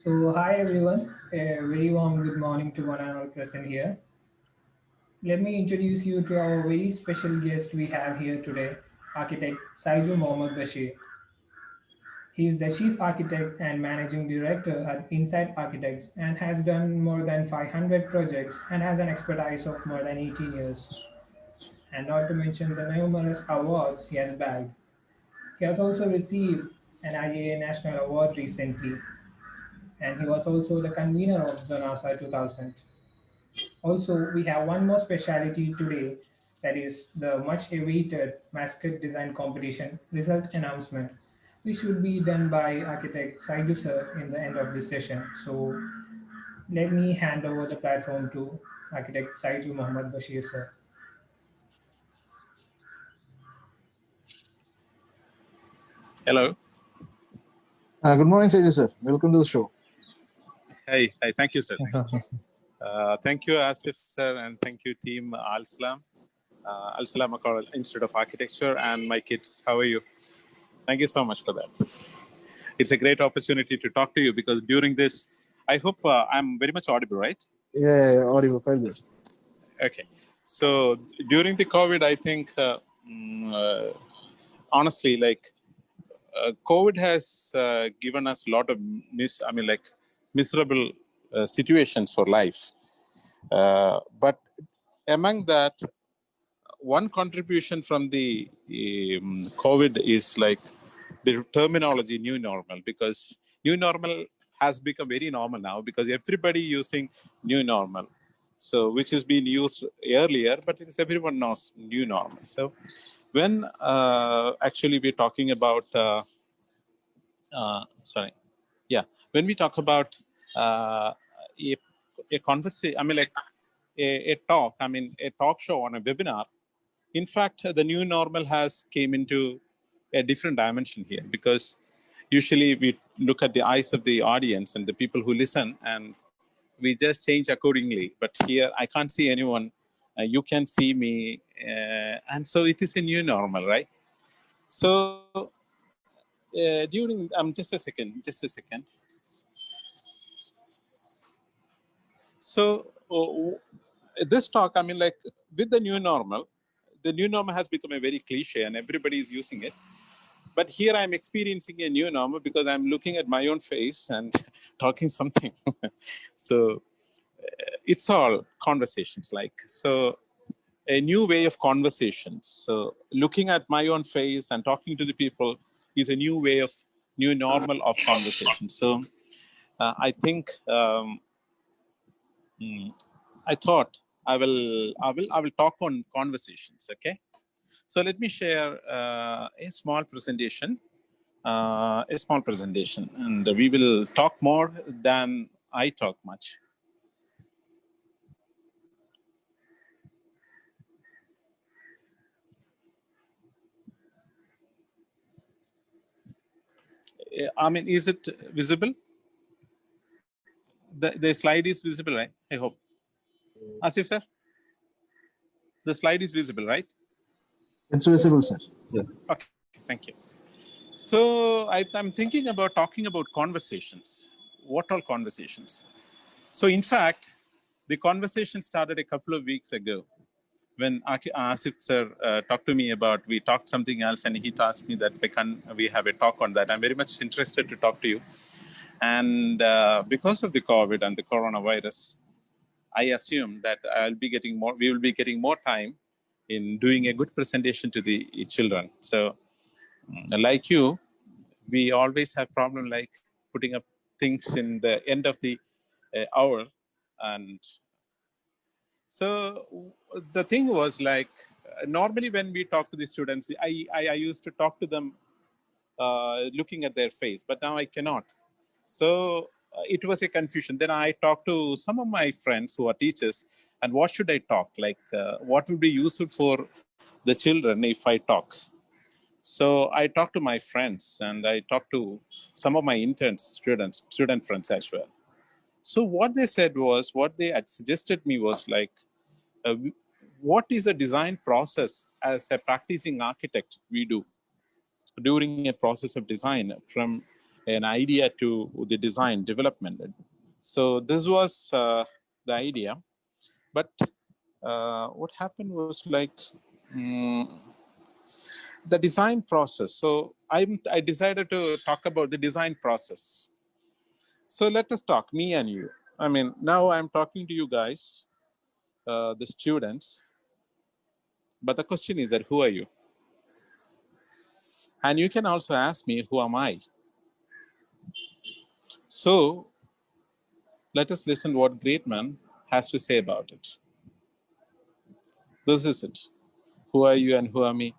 So, hi everyone, a very warm good morning to one and all present here. Let me introduce you to our very special guest we have here today, architect Saiju Mohamed Basheer. He is the chief architect and managing director at Insight Architects and has done more than 500 projects and has an expertise of more than 18 years. And not to mention the numerous awards he has bagged. He has also received an IAA National Award recently, and he was also the convener of Zonasa 2000. Also, we have one more specialty today, that is the much awaited mascot design competition result announcement, which would be done by architect Saiju sir in the end of this session. So let me hand over the platform to architect Saiju Mohamed Basheer sir. Hello. Good morning, Saiju sir. Welcome to the show. Hi. Thank you, sir. Thank you, Asif, sir, and thank you, team Al-Salam, Al-Salam Institute of Architecture, and my kids. How are you? Thank you so much for that. It's a great opportunity to talk to you because during this, I hope I'm very much audible, right? Yeah, audible, quite good. Okay. So during the COVID, I think, honestly, COVID has given us a lot of miserable situations for life. But among that, one contribution from the COVID is like the terminology new normal, because new normal has become very normal now because everybody using new normal. So which has been used earlier, but it is everyone knows new normal. So when actually we're talking about, when we talk about a conversation, a talk, a talk show on a webinar, in fact, the new normal has came into a different dimension here, because usually we look at the eyes of the audience and the people who listen, and we just change accordingly. But here, I can't see anyone. You can see me. And so it is a new normal, right? So just a second. So this talk, with the new normal has become a very cliche and everybody is using it. But here I'm experiencing a new normal because I'm looking at my own face and talking something. So it's all conversations so a new way of conversations. So looking at my own face and talking to the people is a new normal of conversation. So I think I thought I will talk on conversations. Okay, so let me share a small presentation, and we will talk more than I talk much. Is it visible? The slide is visible, right? I hope. Asif sir, the slide is visible, right? It's visible, sir. Yeah. Okay, thank you. So I'm thinking about talking about conversations. What all conversations? So in fact, the conversation started a couple of weeks ago when Asif sir talked to me about, we talked something else, and he asked me that we have a talk on that. I'm very much interested to talk to you. And because of the COVID and the coronavirus, I assume that we will be getting more time in doing a good presentation to the children. So like you, we always have problem like putting up things in the end of the hour. And so the thing was like, normally when we talk to the students, I used to talk to them looking at their face, but now I cannot. So it was a confusion. Then I talked to some of my friends who are teachers, and what should I talk? What would be useful for the children if I talk? So I talked to my friends, and I talked to some of my interns, student friends as well. So what they said was, what they had suggested me was like, what is the design process as a practicing architect we do during a process of design from an idea to the design development. So this was the idea. But what happened was like the design process. So I decided to talk about the design process. So let us talk, me and you. I mean, now I'm talking to you guys, the students. But the question is that who are you? And you can also ask me, who am I? So let us listen what great man has to say about it. This is it. Who are you and who are me?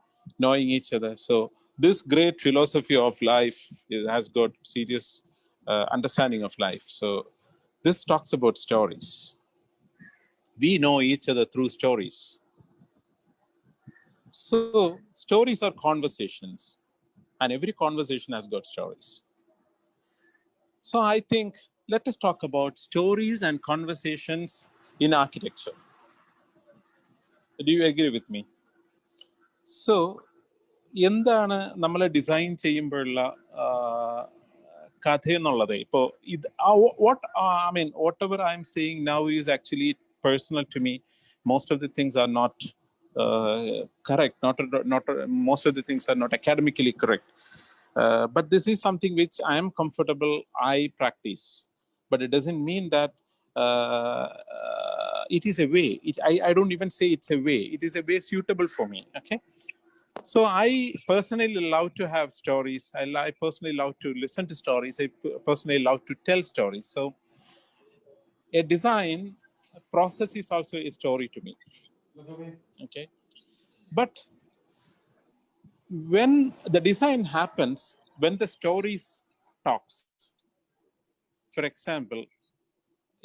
Knowing each other. So this great philosophy of life has got serious understanding of life. So this talks about stories. We know each other through stories. So stories are conversations, and every conversation has got stories. So I think let us talk about stories and conversations in architecture. Do you agree with me? So എന്താണ് നമ്മൾ design ചെയ്യുമ്പോഴുള്ള കഥ എന്നുള്ളത്? ഇപ്പോൾ ഇത് whatever I'm saying now is actually personal to me. Most of the things are not correct. Not most of the things are not academically correct. But this is something which I am comfortable, I practice. But it doesn't mean that it is a way. I don't even say it's a way. It is a way suitable for me. Okay. So I personally love to have stories. I personally love to listen to stories. I personally love to tell stories. So a design process is also a story to me. Okay. But when the design happens, when the stories talks, for example,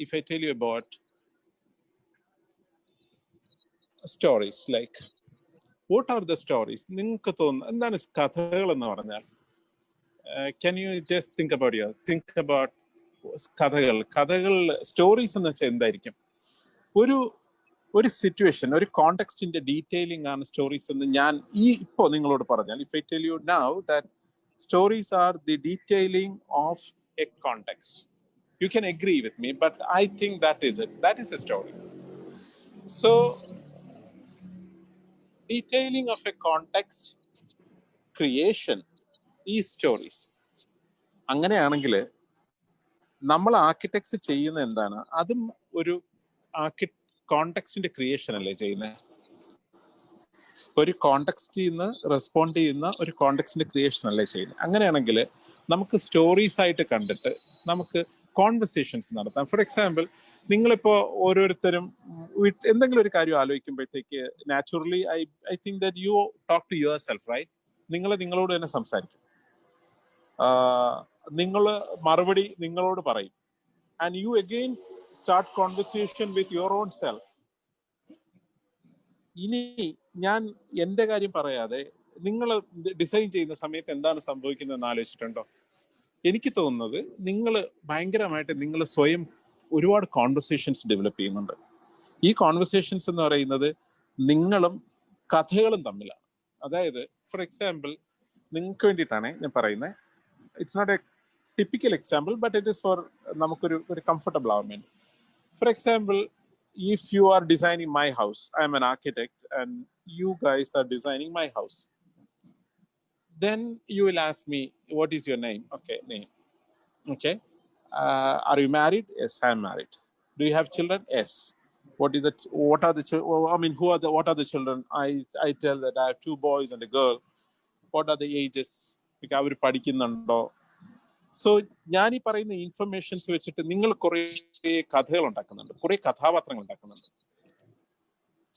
if I tell you about stories, like what are the stories? നിങ്ങൾക്ക് തോന്നുന്നു എന്താണ് കഥകൾ എന്ന് പറഞ്ഞാൽ? Can you just think about കഥകൾ stories എന്ന് വെച്ചാൽ എന്തായിരിക്കും? ഒരു സിറ്റുവേഷൻ, ഒരു കോണ്ടെക്സ്റ്റിന്റെ ഡീറ്റെയിലിംഗ് ആണ് സ്റ്റോറീസ് എന്ന് ഞാൻ ഇപ്പോ നിങ്ങളോട് പറഞ്ഞാൽ, if I tell you now that stories are the detailing of A context, you can agree with me, but I think that is it. That is a story. So detailing of a context, creation, ഈ stories. അങ്ങനെയാണെങ്കിൽ നമ്മൾ architects ചെയ്യുന്ന എന്താണ്? അതും ഒരു കോണ്ടെക്സ്റ്റിന്റെ creation അല്ലേ ചെയ്യുന്നത്? ഒരു കോണ്ടെക്സ്റ്റിൽ നിന്ന് റെസ്പോണ്ട് ചെയ്യുന്ന ഒരു കോണ്ടെക്സ്റ്റിന്റെ ക്രിയേഷൻ അല്ലേ ചെയ്യുന്നത്? അങ്ങനെയാണെങ്കിൽ നമുക്ക് സ്റ്റോറീസ് ആയിട്ട് കണ്ടിട്ട് നമുക്ക് കോൺവെർസേഷൻസ് നടത്താം. ഫോർ എക്സാമ്പിൾ, നിങ്ങളിപ്പോ ഓരോരുത്തരും എന്തെങ്കിലും ഒരു കാര്യം ആലോചിക്കുമ്പോഴത്തേക്ക് naturally I think that you talk to yourself, right? നിങ്ങളോട് തന്നെ സംസാരിക്കും, നിങ്ങൾ മറുപടി നിങ്ങളോട് പറയും, and you again start conversation with your own self. ഇനി ഞാൻ എന്റെ കാര്യം പറയാതെ നിങ്ങൾ ഡിസൈൻ ചെയ്യുന്ന സമയത്ത് എന്താണ് സംഭവിക്കുന്നതെന്ന് ആലോചിച്ചിട്ടുണ്ടോ? എനിക്ക് തോന്നുന്നത് നിങ്ങൾ ഭയങ്കരമായിട്ട് നിങ്ങൾ സ്വയം ഒരുപാട് കോൺവെർസേഷൻസ് ഡെവലപ്പ് ചെയ്യുന്നുണ്ട്. ഈ കോൺവെർസേഷൻസ് എന്ന് പറയുന്നത് നിങ്ങളും കഥകളും തമ്മിലാണ്. അതായത് ഫോർ എക്സാമ്പിൾ, നിങ്ങൾക്ക് വേണ്ടിയിട്ടാണ് ഞാൻ പറയുന്നത്. It's not a typical example, but it is for നമുക്കൊരു കംഫർട്ടബിൾ ആവാൻ വേണ്ടി. For example, if you are designing my house, I am an architect and you guys are designing my house, then you will ask me, what is your name? Okay, name. Okay. Are you married? Yes, I am married. Do you have children? Yes. What are the children? I mean, what are the children? I tell that I have 2 boys and a girl. What are the ages? Because അവർ പഠിക്കുന്നുണ്ടോ? So ഞാൻ ഈ പറയുന്ന informations വെച്ചിട്ട് നിങ്ങൾ കുറെ കഥകൾ ഉണ്ടാക്കുന്നുണ്ട്, കുറെ കഥാപാത്രങ്ങൾ ഉണ്ടാക്കുന്നുണ്ട്.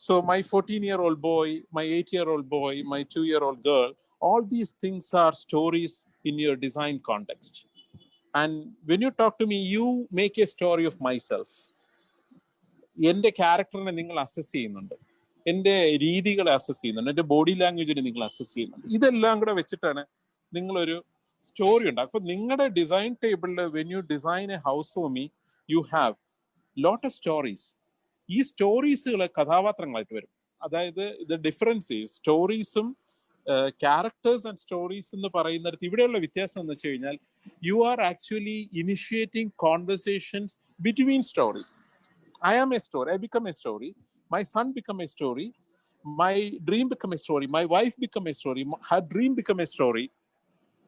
So my 14-year-old boy, my 8-year-old boy, my 2-year-old girl, all these things are stories in your design context. And when you talk to me, you make a story of myself. എൻ്റെ ക്യാരക്ടറിനെ നിങ്ങൾ assess ചെയ്യുന്നുണ്ട്, എൻ്റെ രീതികളെ assess ചെയ്യുന്നുണ്ട്, എൻ്റെ body ലാംഗ്വേജിനെ നിങ്ങൾ assess ചെയ്യുന്നുണ്ട്. ഇതെല്ലാം കൂടെ വെച്ചിട്ടാണ് നിങ്ങളൊരു സ്റ്റോറി ഉണ്ടാകും. അപ്പൊ നിങ്ങളുടെ ഡിസൈൻ ടേബിളിൽ when you design A house for me, you have lot of stories. ഈ സ്റ്റോറീസുകൾ കഥാപാത്രങ്ങളായിട്ട് വരും. അതായത് ഇത് ഡിഫറൻസ് സ്റ്റോറീസും ക്യാരക്ടേഴ്സ് ആൻഡ് സ്റ്റോറീസ് എന്ന് പറയുന്നിടത്ത് ഇവിടെയുള്ള വ്യത്യാസം എന്ന് വെച്ച് കഴിഞ്ഞാൽ, you are actually initiating conversations between stories. I am a story. I become a story. My son become a story. My dream become a story. My wife become a story. Her dream become a story.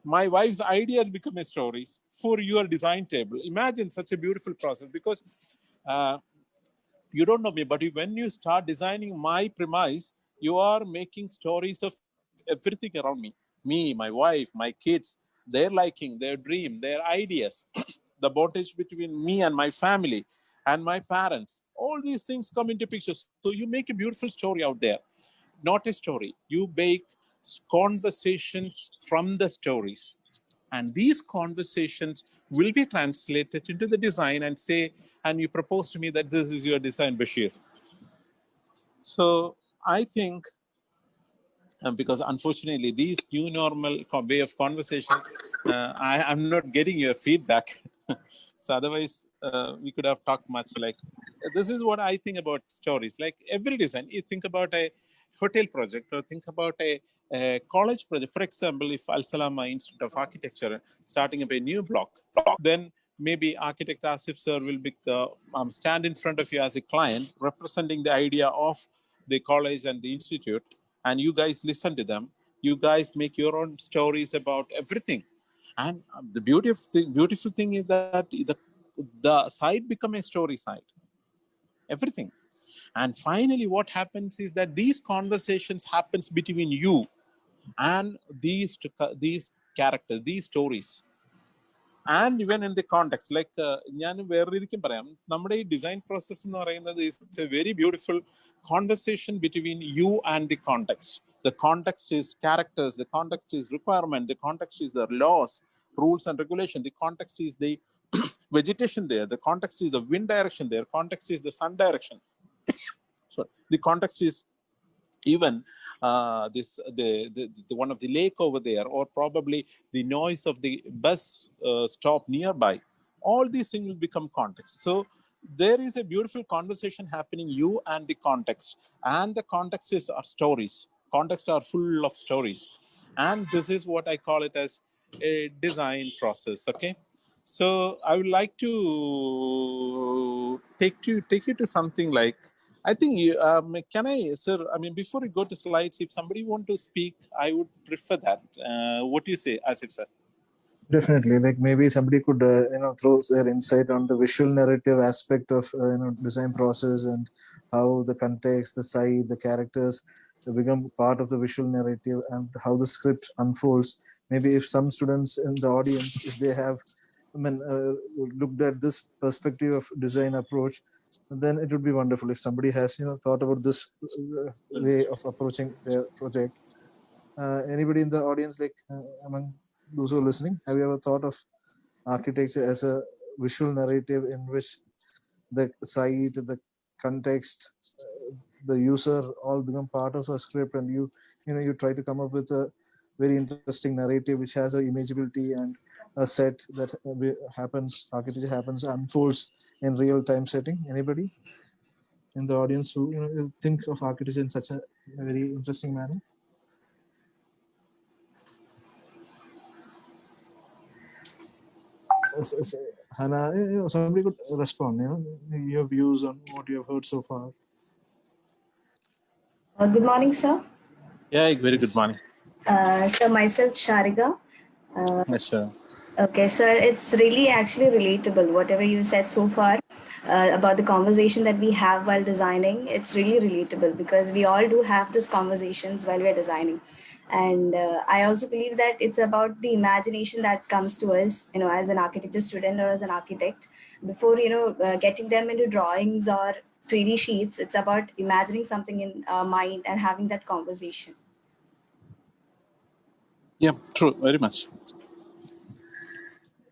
My wife's ideas become a stories for your design table. Imagine such a beautiful process, because uh, you don't know me, but when you start designing my premise, you are making stories of everything around me. Me, my wife, my kids, their liking, their dream, their ideas, the bondage between me and my family and my parents. All these things come into picture. So you make a beautiful story out there. Not a story. You make conversations from the stories. And these conversations will be translated into the design and say, and you propose to me that this is your design, Bashir. So I think, because unfortunately, these new normal way of conversation, I'm not getting your feedback. So otherwise, we could have talked much. Like, this is what I think about stories. Like every design, you think about a hotel project or think about a college project. For example, if Al Salama Institute of Architecture starting up a new block, then maybe architect Asif sir will be stand in front of you as a client representing the idea of the college and the institute, and you guys listen to them. You guys make your own stories about everything. And the beautiful thing is that the site become a story site, everything. And finally, what happens is that these conversations happens between you and these characters, these stories. And even in the context, like ഞാൻ വേറെ രീതിക്കും പറയാം, നമ്മുടെ ഈ design process എന്ന് പറയുന്നത് is a very beautiful conversation between you and the context. The context is characters, the context is requirement, the context is the laws, rules and regulation, the context is the vegetation there, the context is the wind direction there, context is the sun direction. So the context is even the one of the lake over there, or probably the noise of the bus stop nearby. All these things will become context. So there is a beautiful conversation happening, you and the context. And the context is our stories. Context are full of stories. And this is what I call it as a design process. Okay, so I would like to take you to something like, I think you, can I, sir? I mean, before we go to slides, if somebody want to speak, I would prefer that. What do you say, Asif sir? Definitely, like maybe somebody could throw their insight on the visual narrative aspect of design process, and how the context, the site, the characters become part of the visual narrative, and how the script unfolds. Maybe if some students in the audience, if they have, I mean, looked at this perspective of design approach, then it would be wonderful. If somebody has thought about this way of approaching their project. Anybody in the audience, like among those who are listening, have you ever thought of architecture as a visual narrative in which the site, the context, the user all become part of a script, and you try to come up with a very interesting narrative which has a imageability and a set that happens, architecture happens, unfolds in real time setting? Anybody in the audience who think of architecture in such a very interesting manner? Hannah, somebody could respond, your views on what you have heard so far. Good morning, sir. Yeah, very good Yes. morning. So myself, Shariga. Yes, sir. Okay, sir, it's really actually relatable. Whatever you said so far about the conversation that we have while designing, it's really relatable because we all do have these conversations while we're designing. And I also believe that it's about the imagination that comes to us, as an architecture student or as an architect. Before, getting them into drawings or 3D sheets, it's about imagining something in our mind and having that conversation. Yeah, true, very much.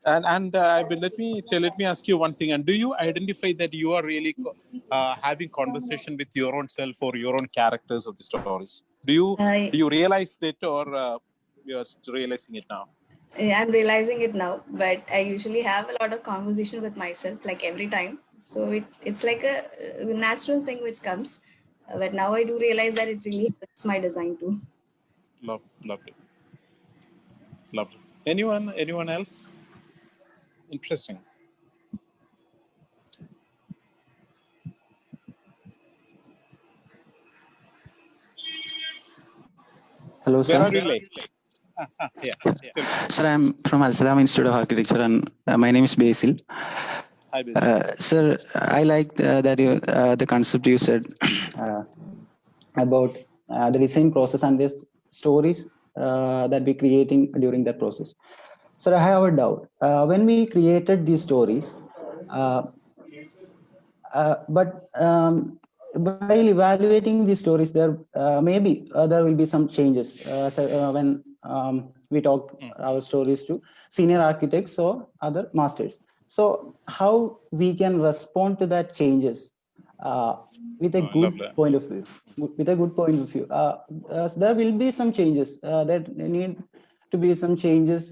And let me ask you one thing. And do you identify that you are really having conversation with your own self or your own characters of the stories? Do you realize it, or you are realizing it now? I'm realizing it now, but I usually have a lot of conversation with myself, like every time. So it's like a natural thing which comes. But now I do realize that it really helps my design too. Lovely. Anyone else? Interesting. Hello, Where sir. are you like? Yeah. Tell me. Sir, I'm from Al Salam Institute of Architecture, and my name is Basil. Hi, Basil. Sir, I like that the concept you said uh, about the design process and the stories that we creating during that process. Sir, I have a doubt. When we created these stories, uh, but while evaluating these stories, there maybe there will be some changes when we talk our stories to senior architects or other masters. So how we can respond to that changes uh, with a good Lovely. point of view. With a good point of view, so there will be some changes that need to be some changes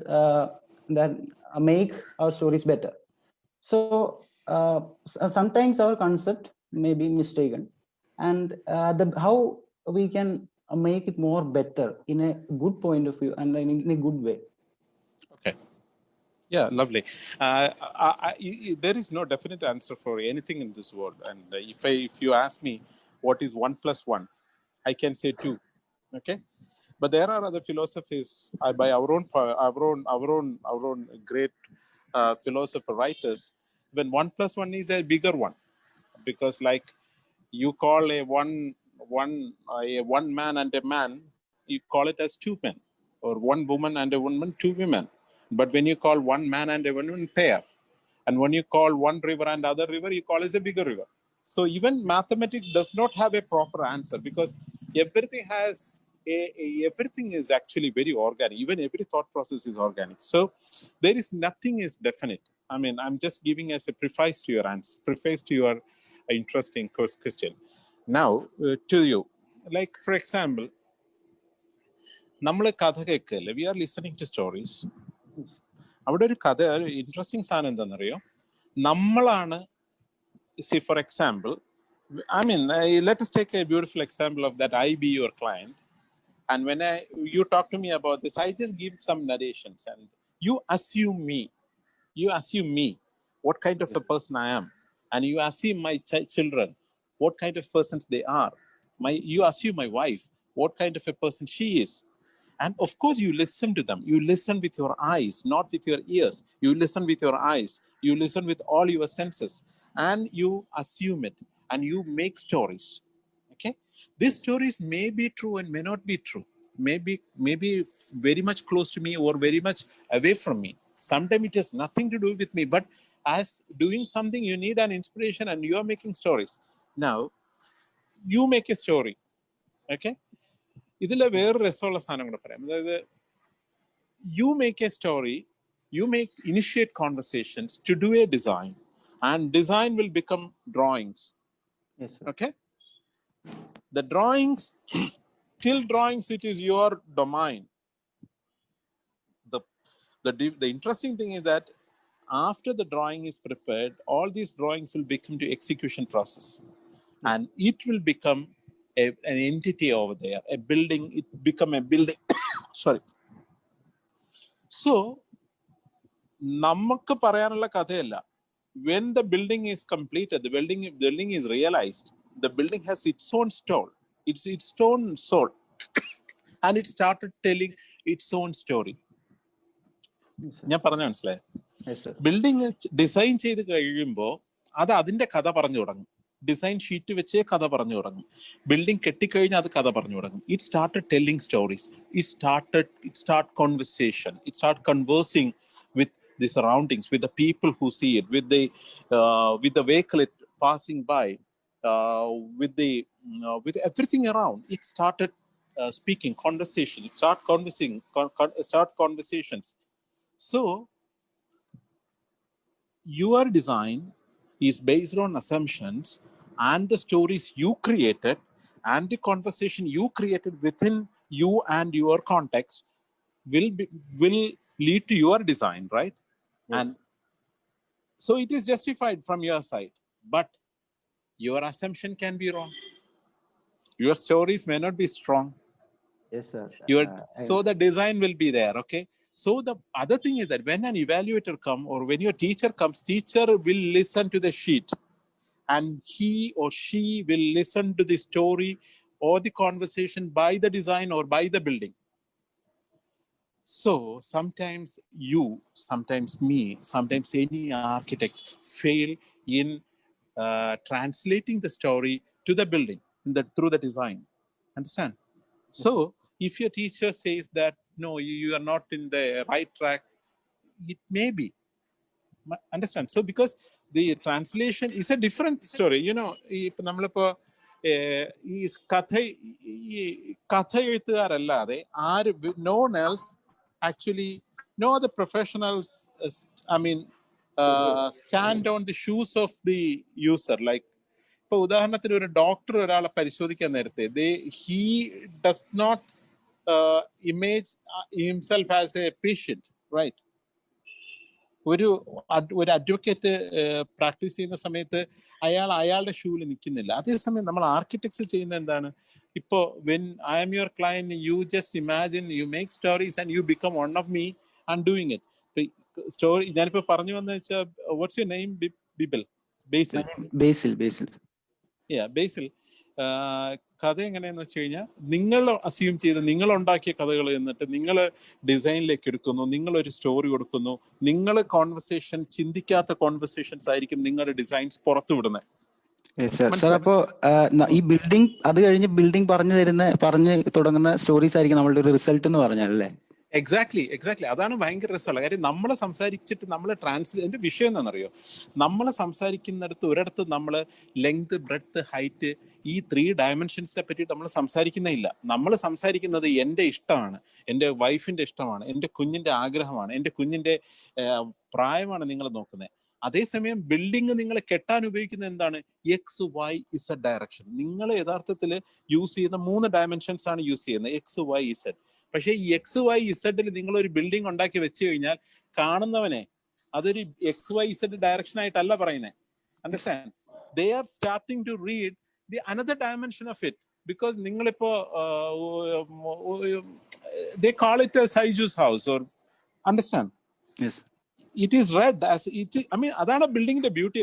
that make our stories better. So sometimes our concept may be mistaken, and how we can make it more better in a good point of view and in a good way. Okay. Yeah, lovely. There is no definite answer for anything in this world. And if you ask me what is 1+1, I can say 2. Okay. But there are other philosophies by our own great philosopher writers. When 1+1 is a bigger one, because like you call a one man and a man, you call it as 2 men, or one woman and a woman, 2 women. But when you call one man and a woman, pair. And when you call one river and other river, you call it a bigger river. So even mathematics does not have a proper answer, because everything has everything is actually very organic. Even every thought process is organic. So there is nothing is definite. I mean, I'm just giving as a preface to your answer, preface to your interesting question. Now to you, like for example, നമ്മൾ കഥ കേൾക്കല്ലേ, we are listening to stories. അവിടെ ഒരു കഥ, ഒരു interesting സാധനം എന്താണെന്നറിയോ? നമ്മളാണ്, see for example, I mean, let us take a beautiful example of that. I be your client, and when you talk to me about this, I just give some narrations, and you assume me what kind of a person I am, and you assume my children what kind of persons they are. You assume my wife what kind of a person she is. And of course, you listen to them. You listen with your eyes, not with your ears. You listen with your eyes. You listen with all your senses. And you assume it. And you make stories. Okay? These stories may be true and may not be true. Maybe very much close to me or very much away from me. Sometimes it has nothing to do with me. But as doing something, you need an inspiration, and you are making stories. Now, you make a story. Okay? ഇതിലെ വേറെ രസമുള്ള സാധനം കൂടെ പറയാം. അതായത്, you make a story, you initiate conversations to do a design, and design will become drawings. Yes, sir. Okay? The drawings, till drawings, it is your domain. The interesting thing is that after the drawing is prepared, all these drawings will become to execution process. Yes. And it will become an entity over there, a building. It become a building. Sorry. So, നമുക്ക് പറയാനുള്ള കഥയല്ല. When the building is completed, the building is realized, the building has its own soul. It's its own soul. And it started telling its own story. ഞാൻ പറഞ്ഞ മനസ്സിലായോ? Building design ചെയ്ത് കഴിയുമ്പോൾ അത് അതിന്റെ കഥ പറഞ്ഞു തുടങ്ങും. ഡിസൈൻ ഷീറ്റ് വെച്ചേ കഥ പറഞ്ഞു തുടങ്ങും. ബിൽഡിംഗ് കെട്ടിക്കഴിഞ്ഞാൽ അത് കഥ പറഞ്ഞു തുടങ്ങും. It started telling stories. It start conversation. It start conversing with the surroundings, with the people who see it, with the vehicle it passing by, with everything around. It started speaking, conversation. It start conversations. So your design is based on assumptions and the stories you created and the conversation you created within you and your context will lead to your design, right? Yes. And so it is justified from your side, but your assumption can be wrong. Your stories may not be strong. Yes, sir. So the design will be there. Okay. So the other thing is that when an evaluator comes or when your teacher comes, teacher will listen to the sheet and he or she will listen to the story or the conversation by the design or by the building. So sometimes you, sometimes me, sometimes any architect fail in translating the story to the building through the design. Understand? So if your teacher says that, no, you are not in the right track, it may be. Understand? So because the translation is a different story. You know, ഇപ്പൊ നമ്മളിപ്പോ ഈ കഥ എഴുത്തുകാരല്ലാതെ ആര്, no one else actually, no other professionals, I mean, stand on the shoes of the user. Like, ഇപ്പൊ ഉദാഹരണത്തിന് ഒരു doctor ഒരാളെ പരിശോധിക്കാൻ നേരത്തെ he does not image himself as a patient, right? ഒരു അഡ്വക്കേറ്റ് പ്രാക്ടീസ് ചെയ്യുന്ന സമയത്ത് അയാളുടെ ഷൂവിൽ നിൽക്കുന്നില്ല. അതേസമയം നമ്മൾ ആർക്കിടെക്ട്സ് ചെയ്യുന്ന എന്താണ്, ഇപ്പോ when I am your client, you just imagine, you make stories and you become one of me and doing it. Story ഞാനിപ്പോ പറഞ്ഞു വന്ന വെച്ചാൽ, what's your name? Basil. Basil, കഥ എങ്ങനെയാന്ന് വെച്ച് കഴിഞ്ഞാൽ, നിങ്ങൾ അസ്യൂം ചെയ്ത് നിങ്ങൾ ഉണ്ടാക്കിയ കഥകൾ എന്നിട്ട് നിങ്ങൾ ഡിസൈനിലേക്ക് എടുക്കുന്നു, നിങ്ങൾ ഒരു സ്റ്റോറി കൊടുക്കുന്നു, നിങ്ങൾ കോൺവെർസേഷൻ, ചിന്തിക്കാത്ത കോൺവെർസേഷൻസ് ആയിരിക്കും നിങ്ങളുടെ ഡിസൈൻസ് പുറത്തു വിടുന്നത്. സാർ, അപ്പോ ഈ ബിൽഡിംഗ്, അത് കഴിഞ്ഞ് ബിൽഡിംഗ് പറഞ്ഞു തുടങ്ങുന്ന സ്റ്റോറീസ് ആയിരിക്കും നമ്മളുടെ ഒരു റിസൾട്ട് എന്ന് പറഞ്ഞാലല്ലേ? എക്സാക്ട്ലി. അതാണ് ഭയങ്കര രസമുള്ള കാര്യം. നമ്മൾ സംസാരിച്ചിട്ട് നമ്മൾ എന്റെ വിഷയം എന്താണെന്നറിയോ, നമ്മൾ സംസാരിക്കുന്നിടത്ത് ഒരിടത്ത് നമ്മൾ ലെങ്ത്, ബ്രെഡ്ത്ത്, ഹൈറ്റ്, ഈ 3 ഡയമെൻഷൻസിനെ പറ്റിയിട്ട് നമ്മൾ സംസാരിക്കുന്നില്ല. നമ്മൾ സംസാരിക്കുന്നത് എൻ്റെ ഇഷ്ടമാണ്, എൻ്റെ വൈഫിന്റെ ഇഷ്ടമാണ്, എൻ്റെ കുഞ്ഞിന്റെ ആഗ്രഹമാണ്, എൻ്റെ കുഞ്ഞിന്റെ പ്രായമാണ് നിങ്ങൾ നോക്കുന്നത്. അതേസമയം ബിൽഡിംഗ് നിങ്ങൾ കെട്ടാൻ ഉപയോഗിക്കുന്ന എന്താണ്? X, Y, Z direction. നിങ്ങൾ യഥാർത്ഥത്തിൽ യൂസ് ചെയ്യുന്ന 3 ഡയമെൻഷൻസ് ആണ് യൂസ് ചെയ്യുന്നത്, എക്സ്, വൈ, ഇസഡ്. പക്ഷേ ഈ എക്സ്, വൈ, ഇസഡിൽ നിങ്ങൾ ഒരു ബിൽഡിംഗ് ഉണ്ടാക്കി വെച്ച് കഴിഞ്ഞാൽ കാണുന്നവനെ അതൊരു എക്സ്, വൈ, ഇസഡ് ഡയറക്ഷൻ ആയിട്ടല്ല പറയുന്നത്. Understand? They are starting to read the another dimension of it. Because നിങ്ങളിപ്പോ they call it Saiju's house or, understand? It is read as it. I mean, അതാണ് ബിൽഡിങ്ങിന്റെ ബ്യൂട്ടി.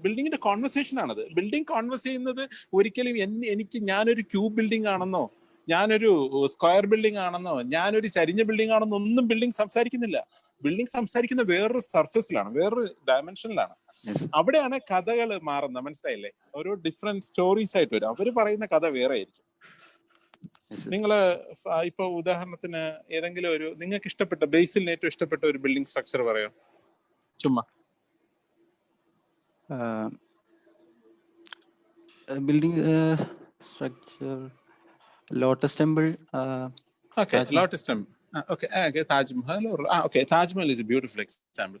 ബിൽഡിങ്ങിന്റെ കോൺവെർസേഷൻ ആണത്. Building converse ചെയ്യുന്നത് ഒരിക്കലും ഞാനൊരു ക്യൂബ് ബിൽഡിംഗ് ആണെന്നോ, ഞാനൊരു സ്ക്വയർ ബിൽഡിംഗ് ആണെന്നോ, ഞാനൊരു ചരിഞ്ഞ ബിൽഡിംഗ് ആണെന്നോ ഒന്നും ബിൽഡിംഗ് സംസാരിക്കുന്നില്ല. ബിൽഡിംഗ് സംസാരിക്കുന്ന വേറൊരു സർഫസിലാണ്, വേറൊരു ഡയമെൻഷനിലാണ്. അവിടെയാണ് കഥകൾ മാറുന്നത്. മനസ്സിലായില്ലേ? ഓരോ ഡിഫറെന്റ് സ്റ്റോറീസ് ആയിട്ട് വരും. അവര് പറയുന്ന കഥ വേറെ ആയിരിക്കും. നിങ്ങള് ഇപ്പൊ ഉദാഹരണത്തിന് ഏതെങ്കിലും ഒരു നിങ്ങൾക്ക് ഇഷ്ടപ്പെട്ട, ബേസിലിന് ഏറ്റവും ഇഷ്ടപ്പെട്ട ഒരു ബിൽഡിംഗ് സ്ട്രക്ചർ പറയാം, ചുമ്മാ. Building structure, lotus temple. Lotus temple. Taj Mahal. Taj Mahal is A beautiful example.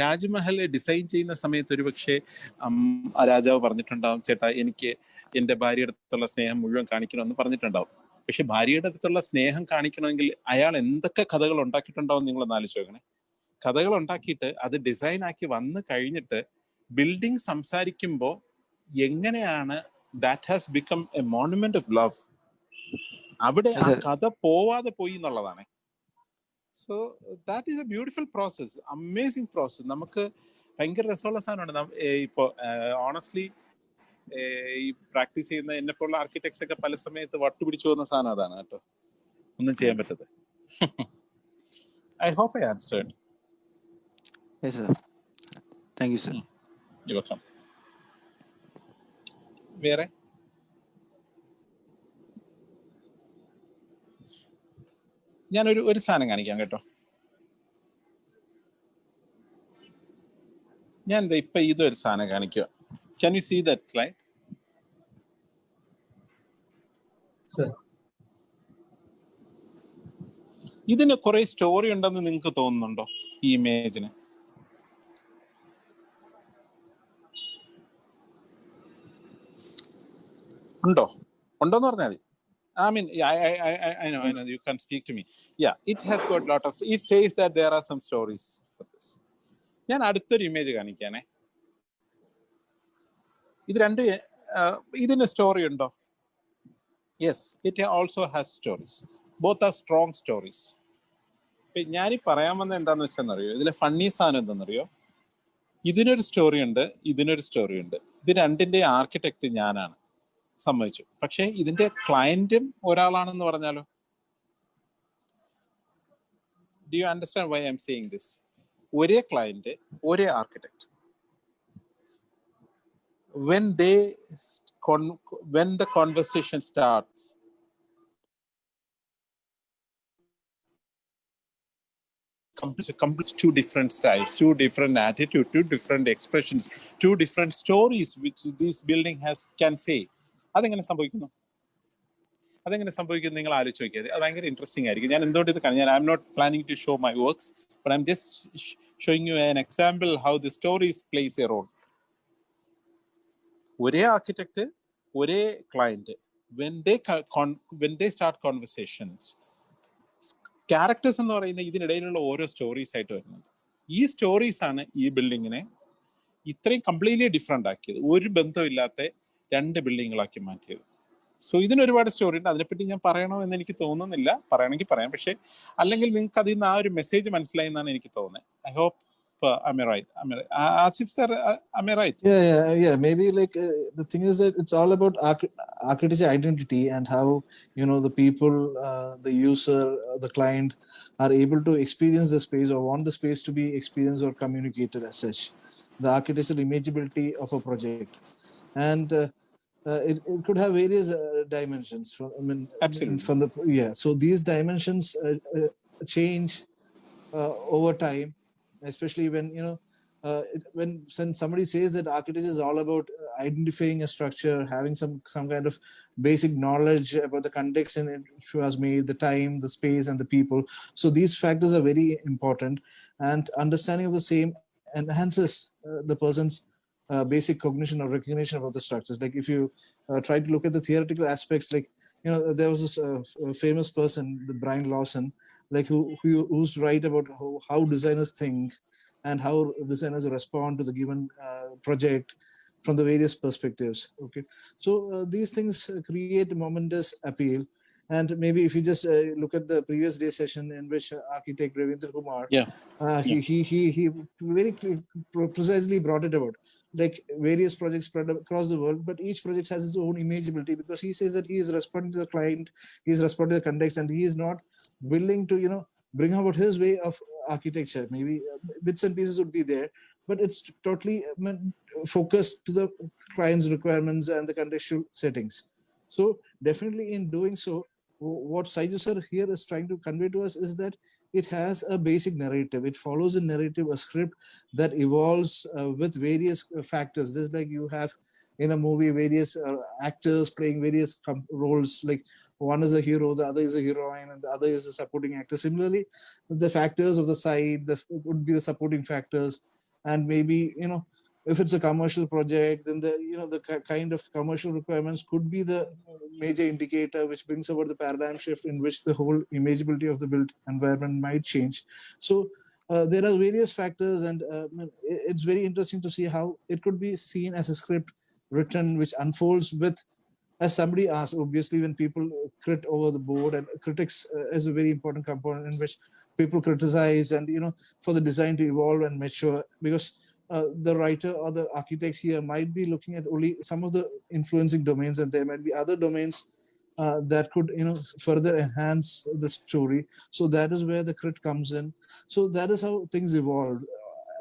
Taj Mahal design ചെയ്യുന്ന സമയത്ത് ഒരു പക്ഷേ രാജാവ് പറഞ്ഞിട്ടുണ്ടാവും, ചേട്ടാ എനിക്ക് എൻ്റെ ഭാര്യയുടെ അടുത്തുള്ള സ്നേഹം മുഴുവൻ കാണിക്കണമെന്ന് പറഞ്ഞിട്ടുണ്ടാവും. പക്ഷെ ഭാര്യയുടെ അടുത്തുള്ള സ്നേഹം കാണിക്കണമെങ്കിൽ അയാൾ എന്തൊക്കെ കഥകൾ ഉണ്ടാക്കിയിട്ടുണ്ടാവും നിങ്ങളൊന്ന് ആലോചിച്ച് നോക്കണേ. കഥകൾ ഉണ്ടാക്കിയിട്ട് അത് ഡിസൈൻ ആക്കി വന്ന് കഴിഞ്ഞിട്ട് ബിൽഡിംഗ് സംസാരിക്കുമ്പോൾ എങ്ങനെയാണ് that has become A monument of love. അവിടെ ആ കഥ പോവാതെ പോയി എന്നുള്ളതാണ്. So that is A beautiful process, amazing process. നമുക്ക് ഭയങ്കര രസമുള്ള സാധനമാണ്. ഇപ്പോ ഓണസ്റ്റ്ലി ഈ പ്രാക്ടീസ് ചെയ്യുന്ന എന്നെ പോലുള്ള ആർക്കിടെക്ട്സ് ഒക്കെ പല സമയത്ത് വട്ടുപിടിച്ചു പോകുന്ന സാധനം അതാണ് കേട്ടോ. ഒന്നും ചെയ്യാൻ പറ്റത്. I hope I answered. Yes, sir. Thank you, sir. You're welcome. വേറെ ഞാനൊരു സാധനം കാണിക്കാം കേട്ടോ. ഞാൻ ഇപ്പൊ ഇതൊരു സാധനം കാണിക്കുക. Can you see that slide? Sir. ഇതിന് കുറെ സ്റ്റോറി ഉണ്ടെന്ന് നിങ്ങൾക്ക് തോന്നുന്നുണ്ടോ ഈ ഇമേജിന്? ഉണ്ടോന്ന് പറഞ്ഞാൽ മതി. I mean, I know you can speak to me. Yeah, it has got lot of, it says that there are some stories for this. ഞാൻ അടുത്തൊരു ഇമേജ് കാണിക്കാനേ. ഇതിന് സ്റ്റോറി ഉണ്ടോ? Yes, it also has stories. Both are strong stories. ഞാനീ പറയാൻ വന്നത് എന്താണെന്ന് വെച്ചാൽ ഇതിലെ ഫണ്ണി സാധനം എന്താണെന്നറിയോ? ഇതിനൊരു സ്റ്റോറി ഉണ്ട്, ഇതിനൊരു സ്റ്റോറി ഉണ്ട്. ഇത് രണ്ടിന്റെ ആർക്കിടെക്ട് ഞാനാണ്, സമ്മതിച്ചു. പക്ഷെ ഇതിന്റെ ക്ലയന്റും ഒരാളാണെന്ന് പറഞ്ഞാലോ? Do you understand why I M saying this? ഒരേ ക്ലയന്റ്, ഒരേ architect. When the conversation starts, complete two different styles, two different attitude, two different expressions, two different stories which this building can say. അതെങ്ങനെ സംഭവിക്കുന്നു? നിങ്ങൾ ആലോചിച്ച് നോക്കിയത്. അത് ഭയങ്കര interesting ആയിരിക്കും. ഞാൻ എന്തുകൊണ്ട് ഇത് കാണും? I'm not planning to show my works, but I'm just showing you an example how the stories plays a role. ഒരേ ആർക്കിടെക്ട്, ഒരേ client, when they start conversations, characters എന്ന് പറയുന്ന ഇതിനിടയിലുള്ള ഓരോ സ്റ്റോറീസ് ആയിട്ട് വരുന്നുണ്ട്. ഈ സ്റ്റോറീസ് ആണ് ഈ ബിൽഡിങ്ങിനെ ഇത്രയും കംപ്ലീറ്റ്ലി ഡിഫറെന്റ് ആക്കിയത്, ഒരു ബന്ധമില്ലാത്ത രണ്ട് ബിൽഡിങ്ങുകളാക്കി മാറ്റിയത്. സോ ഇതിനൊരുപാട് സ്റ്റോറി ഉണ്ട്. അതിനെപ്പറ്റി ഞാൻ പറയണോ എന്ന് എനിക്ക് തോന്നുന്നില്ല. പറയണമെങ്കിൽ പറയാം, പക്ഷെ അല്ലെങ്കിൽ നിങ്ങൾക്ക് അതിൽ നിന്ന് ആ ഒരു മെസ്സേജ് മനസ്സിലായി എന്നാണ് എനിക്ക് തോന്നുന്നത്. I hope am I right? Asif sir, am I right? Yeah. Maybe like the thing is that it's all about architecture identity and how the people, the user, the client are able to experience the space or want the space to be experienced or communicated as such. The architectural imageability of a project, and it could have various dimensions. Absolutely. So these dimensions change over time, especially when when somebody says that architecture is all about identifying a structure, having some kind of basic knowledge about the context in which it was made, the time, the space, and the people. So these factors are very important, and understanding of the same enhances the person's basic cognition or recognition about the structures. Like if you try to look at the theoretical aspects, like there was this famous person, the Brian Lawson, like who's right about how designers think and how designers respond to the given project from the various perspectives. Okay, so these things create momentous appeal. And maybe if you just look at the previous day session in which architect Ravindra Kumar, he very precisely brought it about, like various projects spread across the world, but each project has its own imageability, because he says that he is responding to the client, he is responding to the context, and he is not willing to bring about his way of architecture. Maybe bits and pieces would be there, but it's totally focused to the client's requirements and the contextual settings. So definitely in doing so, what Saiju sir here is trying to convey to us is that it has a basic narrative. It follows a narrative, a script that evolves with various factors. There's like you have in a movie various actors playing various roles, like one is a hero, the other is a heroine, and the other is a supporting actor. Similarly, the factors of the side would be the supporting factors. And maybe if it's a commercial project, then the kind of commercial requirements could be the major indicator which brings about the paradigm shift in which the whole imageability of the built environment might change. So there are various factors, and it's very interesting to see how it could be seen as a script written which unfolds with, as somebody asked, obviously when people crit over the board, and critics is a very important component in which people criticize, and for the design to evolve and mature, because the writer or the architect here might be looking at only some of the influencing domains, and there might be other domains that could further enhance the story. So that is where the crit comes in. So that is how things evolve,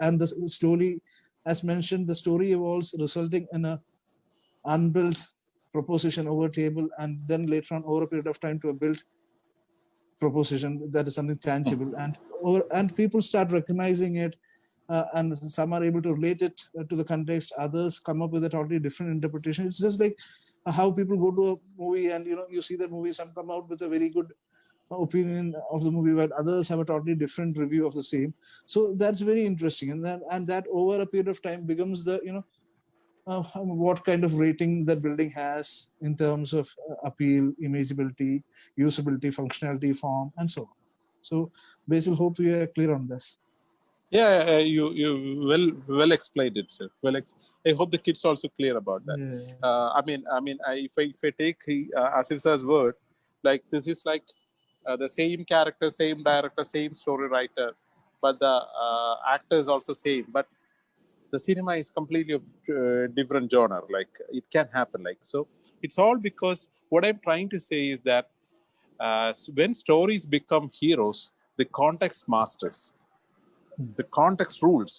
and slowly, as mentioned, the story evolves, resulting in a unbuilt proposition over table, and then later on over a period of time to a built proposition that is something tangible, and people start recognizing it, and some are able to relate it to the context, others come up with a totally different interpretation. It's just like how people go to a movie and you see that movie, some come out with a very good opinion of the movie, while others have a totally different review of the same. So that's very interesting, and that over a period of time becomes the what kind of rating that building has in terms of appeal, imageability, usability, functionality, form, and so on. So Basil, hope we are clear on this. You well explained it, sir. I hope the kids also clear about that. Yeah. If I take Asif sir's word, like this is like The same character, same director, same story writer, but the actor is also same. But the cinema is completely of different genre. Like it can happen. Like so, it's all because what I'm trying to say is that when stories become heroes, the context masters, the context rules,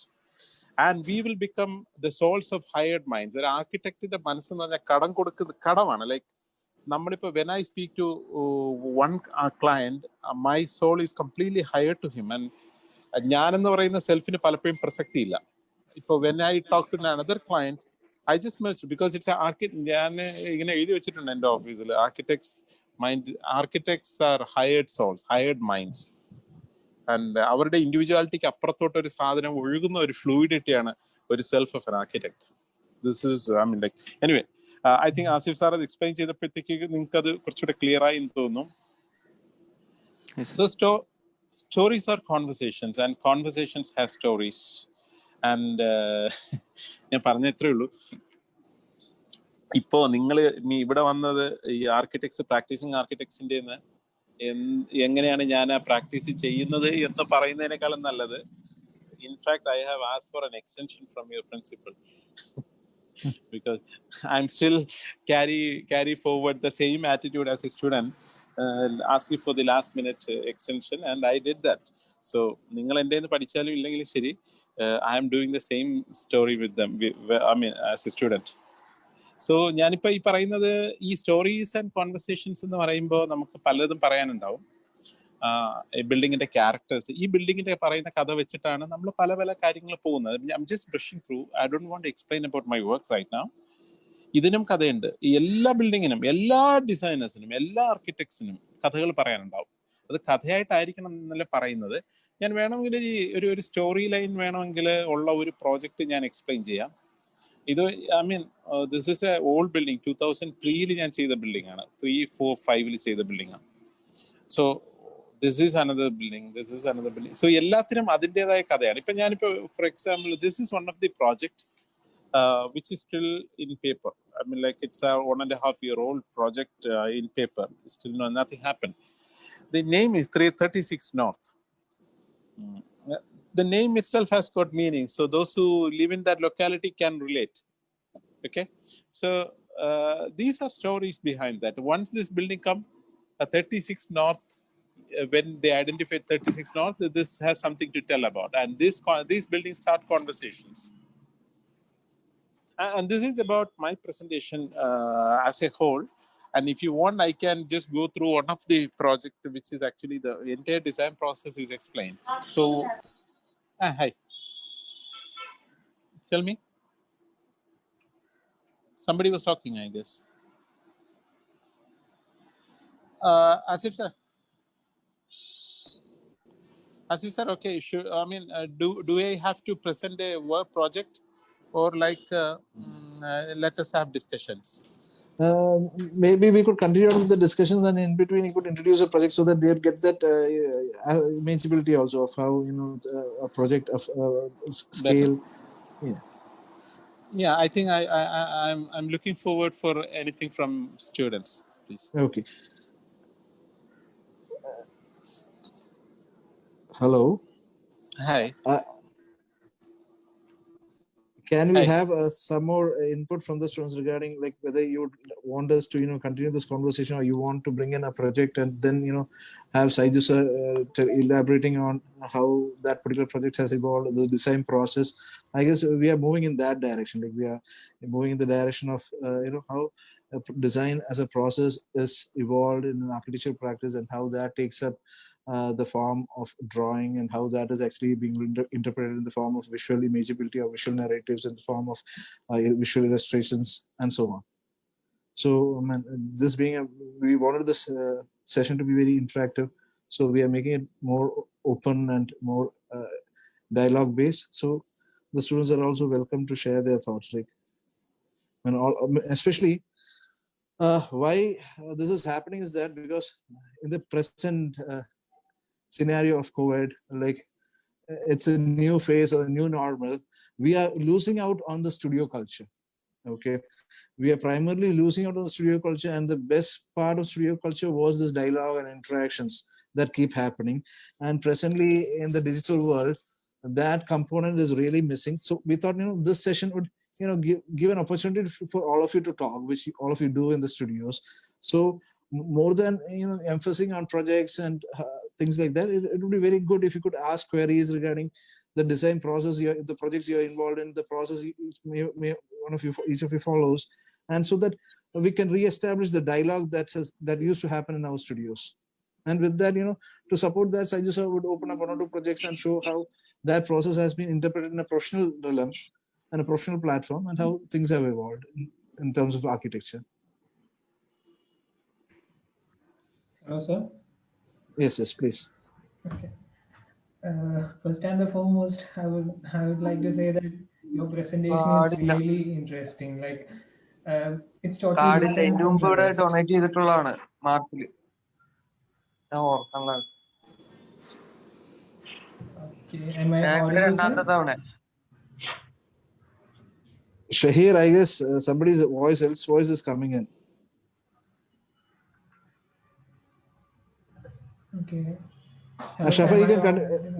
and we will become the souls of hired minds. An architect in the മനസ്സ് എന്ന് പറഞ്ഞാൽ കടം കൊടുക്കുന്ന കടമാണ്. Like നമ്മളിപ്പോൾ when I speak to one client, my soul is completely hired to him, and ഞാനെന്ന് പറയുന്ന സെൽഫിന് പലപ്പോഴും പ്രസക്തിയില്ല. ഇപ്പോൾ when I talk to another client, I just merge because it's an architect. ഞാൻ ഇങ്ങനെ എഴുതി വെച്ചിട്ടുണ്ട് എൻ്റെ ഓഫീസിൽ, architects are hired souls, hired minds. And അവരുടെ ഇൻഡിവിജ്വാലിറ്റിക്ക് അപ്പുറത്തോട്ട് ഒരു സാധനം ഒഴുകുന്ന ഒരു ഫ്ലൂയിഡിറ്റിയാണ് ഒരു self of N architect. This is I mean like anyway I think Asif sir അത് എക്സ്പ്ലെയിൻ ചെയ്തപ്പോഴത്തേക്ക് നിങ്ങൾക്ക് അത് കുറച്ചുകൂടെ ക്ലിയർ ആയി എന്ന് തോന്നുന്നു. So stories are conversations and conversations have stories. And ഞാൻ പറഞ്ഞത്രേ ഉള്ളൂ. ഇപ്പോൾ നിങ്ങൾ ഇവിടെ വന്നത് ഈ ആർക്കിടെക്ട്സ്, പ്രാക്ടീസിങ് ആർക്കിടെക്ട്സിൻ്റെ എങ്ങനെയാണ് ഞാൻ ആ പ്രാക്ടീസ് ചെയ്യുന്നത് എന്ന് പറയുന്നതിനേക്കാളും നല്ലത്, in fact I have asked four an extension from your principal because I'm still carry forward the same attitude as a student, asking for the last minute extension, and I did that. So നിങ്ങൾ എൻ്റെ നിന്ന് പഠിച്ചാലും ഇല്ലെങ്കിലും ശരി, I am doing the same story with them, I mean as a student. So ഞാനിപ്പോൾ ഈ പറയുന്നത് ഈ സ്റ്റോറീസ് ആൻഡ് കോൺവെർസേഷൻസ് എന്ന് പറയുമ്പോൾ നമുക്ക് പലതും പറയാനുണ്ടാവും. ബിൽഡിങ്ങിന്റെ ക്യാരക്ടേഴ്സ്, ഈ ബിൽഡിങ്ങിന്റെ പറയുന്ന കഥ വെച്ചിട്ടാണ് നമ്മൾ പല പല കാര്യങ്ങൾ പോകുന്നത്. I just brushing through, I don't want to explain about my work right now. ഇതിനും കഥയുണ്ട്. ഈ എല്ലാ ബിൽഡിങ്ങിനും, എല്ലാ ഡിസൈനേഴ്സിനും, എല്ലാ ആർക്കിടെക്ട്സിനും കഥകൾ പറയാനുണ്ടാവും. അത് കഥയായിട്ടായിരിക്കണം എന്നല്ല പറയുന്നത്. ഞാൻ വേണമെങ്കിൽ ഒരു സ്റ്റോറി ലൈൻ വേണമെങ്കിൽ ഉള്ള ഒരു പ്രോജക്റ്റ് ഞാൻ എക്സ്പ്ലെയിൻ ചെയ്യാം. ഇത് I mean this is A old building, 2003 ഞാൻ ചെയ്ത ബിൽഡിംഗ് ആണ്, 3, 4, 5 ചെയ്ത ബിൽഡിംഗ് ആണ്. So this is another building, this is another building. So എല്ലാത്തിനും അതിൻ്റെതായ കഥയാണ്. ഇപ്പം ഞാനിപ്പോൾ for example, this is one of the project which is still in paper. I mean, like it's a 1.5-year-old project in paper. Still nothing happened. The name is 336 North. The name itself has got meaning, so those who live in that locality can relate. Okay, so these are stories behind that. Once this building come, 36 North, when they identified 36 North, this has something to tell about, and these buildings start conversations. And this is about my presentation as a whole. And if you want, I can just go through one of the project, which is actually the entire design process is explained. So hi, tell me. Somebody was talking, I guess. Asif sir, okay, sure. I mean, do I have to present a work project, or like let us have discussions? Maybe we could continue on with the discussions, and in between you could introduce a project so that they'll get that manageability also of how, you know, a project of scale. Yeah, I think I'm looking forward for anything from students, please. Okay. Hello. Hi. Can we have some more input from the students regarding like whether you would want us to, you know, continue this conversation, or you want to bring in a project and then, you know, have Saiju sir elaborating on how that particular project has evolved, the design process. I guess we are moving in that direction. Like we are moving in the direction of you know, how design as a process is evolved in an architectural practice, and how that takes up the form of drawing, and how that is actually being interpreted in the form of visual imageability or visual narratives, in the form of visual illustrations and so on. So this being we wanted this session to be very interactive, so we are making it more open and more dialogue based. So the students are also welcome to share their thoughts, like, and all, especially why this is happening is that because in the present scenario of COVID, like it's a new phase or a new normal, we are losing out on the studio culture. Okay, we are primarily losing out on the studio culture, and the best part of studio culture was this dialogue and interactions that keep happening. And presently in the digital world, that component is really missing. So we thought, this session would, give an opportunity for all of you to talk, which all of you do in the studios. So more than emphasizing on projects and things like that, it would be very good if you could ask queries regarding the design process, the projects you're involved in, the process each of you follows, and so that we can re-establish the dialogue that used to happen in our studios. And with that, to support that, Saiju sir would open up one or two projects and show how that process has been interpreted in a professional realm and a professional platform, and how things have evolved in terms of architecture. Hello, sir. Yes, please. Okay. First and the foremost, I would like to say that your presentation is കാർഡില്ല really interesting. Like, it's totally കാർഡില്ല different ഇതിനു from മുമ്പ് the ഇവിടെ rest. Donate ചെയ്തിട്ടുള്ളതാണ് മാർച്ചിൽ ഞാൻ ഓർക്കണത് Okay, am I ഞങ്ങൾക്ക് audible, sir? രണ്ടാമത്തെ തവണ Shahir, I guess somebody's else voice is coming in. Okay. Hello, sir. Shafa, Am you I can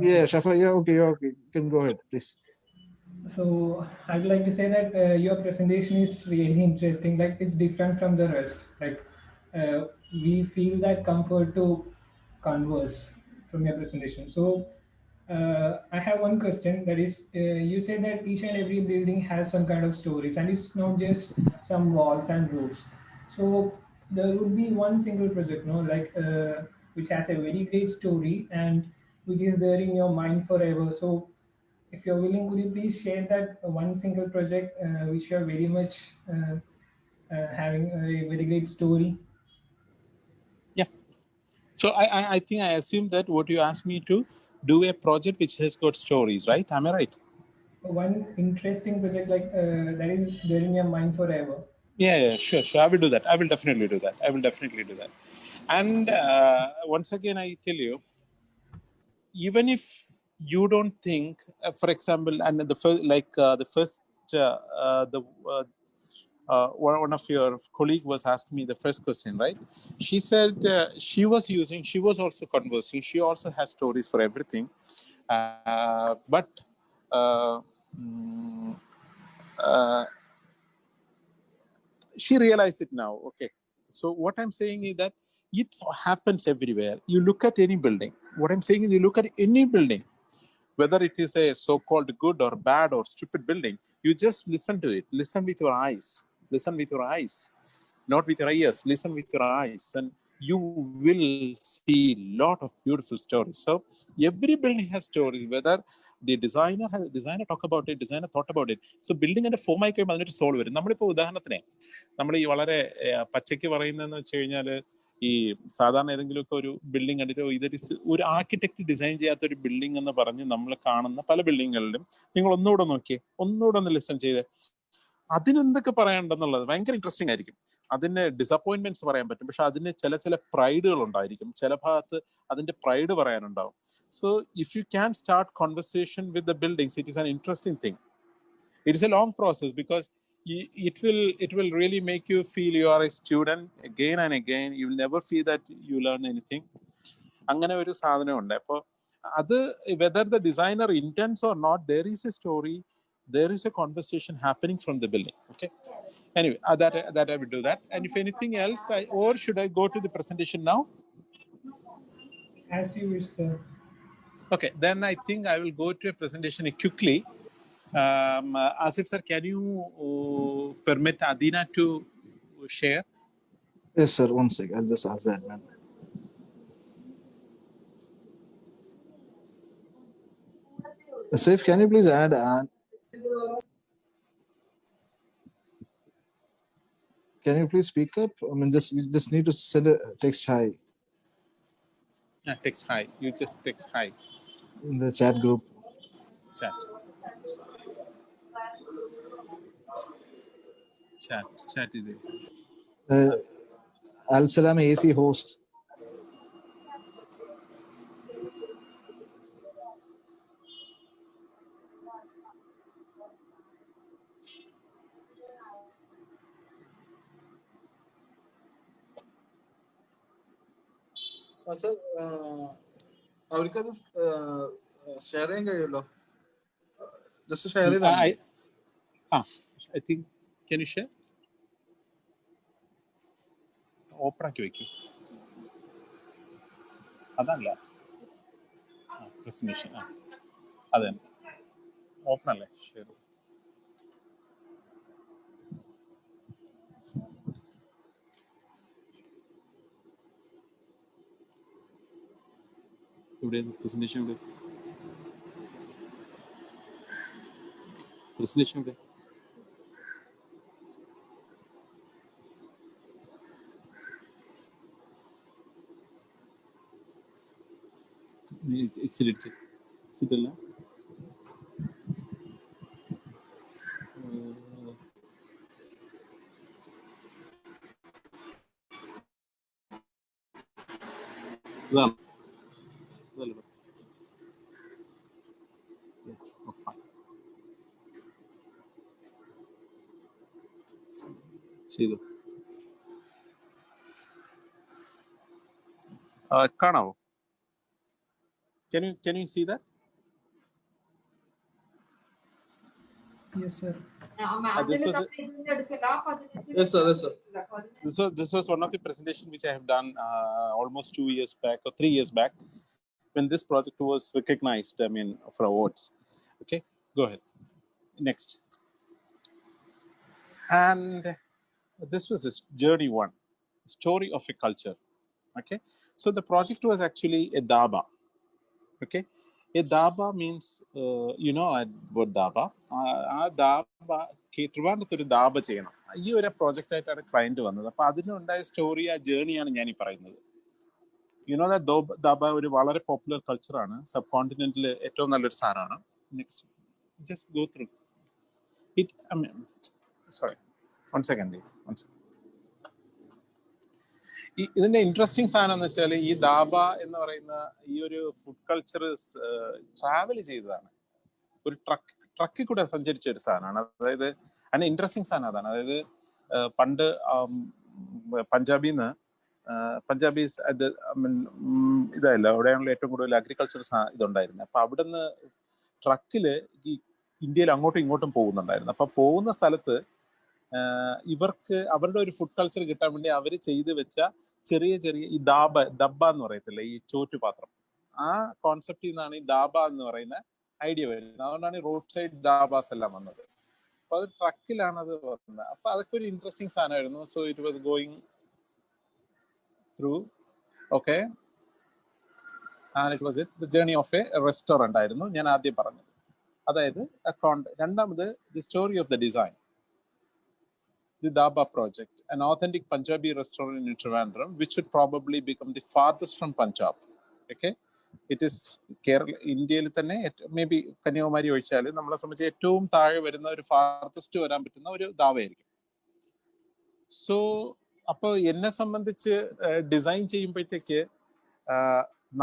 yeah, Shafa, yeah, okay, you're okay. You can go ahead, please. So I'd like to say that your presentation is really interesting. Like, it's different from the rest. Like, we feel that comfort to converse from your presentation. So I have one question. That is, you said that each and every building has some kind of stories, and it's not just some walls and roofs. So there would be one single project, no, like which has a very great story and which is there in your mind forever. So if you're willing, could you please share that one single project which you are very much having a very great story? Yeah. So I think I assume that what you asked me to do a project which has got stories, right? Am I right? One interesting project like that is there in your mind forever. Yeah, sure. I will do that. I will definitely do that. And once again, I tell you, even if you don't think, for example, and the first, one of your colleague was asking me the first question, right? She said she was also conversing. She also has stories for everything, but uh, mm, uh, she realized it now. Okay, so what I'm saying is that it happens everywhere. You look at any building. What I'm saying is, you look at any building, whether it is a so-called good or bad or stupid building, you just listen to it. Listen with your eyes. Listen with your eyes, not with your ears. Listen with your eyes, and you will see a lot of beautiful stories. So every building has stories, whether the designer talk about it, designer thought about it. So building and form ആയി കഴിയുമ്പോൾ അതിനൊരു soul വരും. നമ്മളിപ്പോൾ ഉദാഹരണത്തിന് നമ്മൾ ഈ വളരെ പച്ചയ്ക്ക് പറയുന്നതെന്ന് വെച്ച് കഴിഞ്ഞാൽ, ഈ സാധാരണ ഏതെങ്കിലുമൊക്കെ ഒരു ബിൽഡിംഗ് കണ്ടിട്ട് ഒരു ആർക്കിടെക്ട് ഡിസൈൻ ചെയ്യാത്ത ഒരു ബിൽഡിംഗ് എന്ന് പറഞ്ഞ് നമ്മൾ കാണുന്ന പല ബിൽഡിങ്ങുകളിലും നിങ്ങൾ ഒന്നുകൂടെ നോക്കിയേ, ഒന്നുകൂടെ ഒന്ന് ലിസൺ ചെയ്ത് അതിനെന്തൊക്കെ പറയാനുണ്ടെന്നുള്ളത് ഭയങ്കര ഇൻട്രസ്റ്റിംഗ് ആയിരിക്കും. അതിന് ഡിസപ്പോയിന്റ്മെന്റ്സ് പറയാൻ പറ്റും, പക്ഷെ അതിന് ചില പ്രൈഡുകൾ ഉണ്ടായിരിക്കും. ചില ഭാഗത്ത് അതിന്റെ പ്രൈഡ് പറയാനുണ്ടാവും. So if you can start conversation with the buildings, it is an interesting thing. It is a long process because it will really make you feel you are a student again and again. You will never feel that you learn anything. അങ്ങനെ ഒരു സാധനമുണ്ട്. അപ്പോൾ അത് whether the designer intends or not, there is a story, there is a conversation happening from the building. Okay, anyway, that I will do that. And if anything else, or should I go to the presentation now? As you wish, sir. Okay, then I think I will go to a presentation quickly. Asif sir, can you permit Adina to share? Yes, sir. One sec. I'll just ask that, man. Saif, can you please add? Can you please speak up? I mean, you just need to send a text hi Text hi. You just text hi in the chat group. Chat is it? Al Salam AC host. Sir അവർക്കത് share ചെയ്യാൻ കഴിയുമല്ലോ? Just share ചെയ്താൽ മതി. I think, can you share? Open ആക്കി വെക്കൂ. അതല്ല presentation. അതെ, open അല്ലേ? Share. ഇവിടെ പ്രസന്റേഷൻ ഇവിടെ. പ്രസന്റേഷൻ ഇവിടെ. എക്സിറ്റ് അല്ല. ഇതാണ് അതല്ല ചെയ്തു. കാണാവോ? Can you see that? Yes, sir. This was Yes, sir. Yes, sir. this was one of the presentation which I have done almost 2 years back or 3 years back, when this project was recognized, I mean, for awards. Okay, go ahead. Next. And this was this journey one, story of a culture. Okay, so the project was actually a daba. Okay, a daba means you know what daba? ആ ദാബ ട്രിവാൻഡ്രത്ത് ഒരു ദാബ ചെയ്യണം. ഈ ഒരു project ആയിട്ടാണ് client വന്നത്. അപ്പൊ അതിനുണ്ടായ story, ആ ജേർണിയാണ് ഞാൻ ഈ പറയുന്നത്. യു നോ ദാറ്റ് ദാബ ഒരു വളരെ പോപ്പുലർ കൾച്ചറാണ്. സബ് കോണ്ടിനെന്റിൽ ഏറ്റവും നല്ലൊരു സാധനമാണ്. Next, just go through it. Sorry, one second. ഇതിന്റെ ഇൻട്രസ്റ്റിംഗ് സാധനം എന്ന് വെച്ചാൽ, ഈ ദാബ എന്ന് പറയുന്ന ഈ ഒരു ഫുഡ് കൾച്ചർ ട്രാവൽ ചെയ്തതാണ്. ഒരു ട്രക്കിൽ കൂടെ സഞ്ചരിച്ച ഒരു സാധനമാണ്. അതായത് അതിന്റെ ഇൻട്രസ്റ്റിംഗ് സാധനം അതാണ്. അതായത് പണ്ട് പഞ്ചാബീസ് ഇതായല്ലോ, അവിടെയാണല്ലോ ഏറ്റവും കൂടുതൽ അഗ്രികൾച്ചർ ഇതുണ്ടായിരുന്നത്. അപ്പൊ അവിടുന്ന് ട്രക്കില് ഈ ഇന്ത്യയിൽ അങ്ങോട്ടും ഇങ്ങോട്ടും പോകുന്നുണ്ടായിരുന്നു. അപ്പൊ പോകുന്ന സ്ഥലത്ത് ഇവർക്ക് അവരുടെ ഒരു ഫുഡ് കൾച്ചർ കിട്ടാൻ വേണ്ടി അവർ ചെയ്ത് വെച്ച ചെറിയ ചെറിയ ഈ ദബ്ബ എന്ന് പറയത്തില്ല, ഈ ചോറ്റുപാത്രം, ആ കോൺസെപ്റ്റിൽ നിന്നാണ് ഈ ദാബ എന്ന് പറയുന്ന ഐഡിയ വരുന്നത്. അതുകൊണ്ടാണ് ഈ റോഡ് സൈഡ് ദാബാസ് എല്ലാം വന്നത്. അപ്പൊ അത് ട്രക്കിലാണ് അത് വരുന്നത്. അപ്പൊ അതൊക്കെ ഒരു ഇൻട്രസ്റ്റിംഗ് സാധനമായിരുന്നു. So it was going through. Okay, and it was the journey of A restaurant ആയിരുന്നു ഞാൻ ആദ്യം പറഞ്ഞത്. അതായത് രണ്ടാമത് the story of the design. The Daba project, an authentic Punjabi restaurant in Trivandrum, which should probably become the farthest from Punjab. Okay, it is Kerala, ഇന്ത്യയിൽ തന്നെ may be Kanyakumari ഒഴിച്ചാൽ നമ്മളെ സംബന്ധിച്ച് ഏറ്റവും താഴെ വരുന്ന ഒരു ഫാർത്തസ്റ്റ് വരാൻ പറ്റുന്ന ഒരു ദാവയായിരിക്കും. സോ അപ്പോൾ എന്നെ സംബന്ധിച്ച് ഡിസൈൻ ചെയ്യുമ്പോഴത്തേക്ക്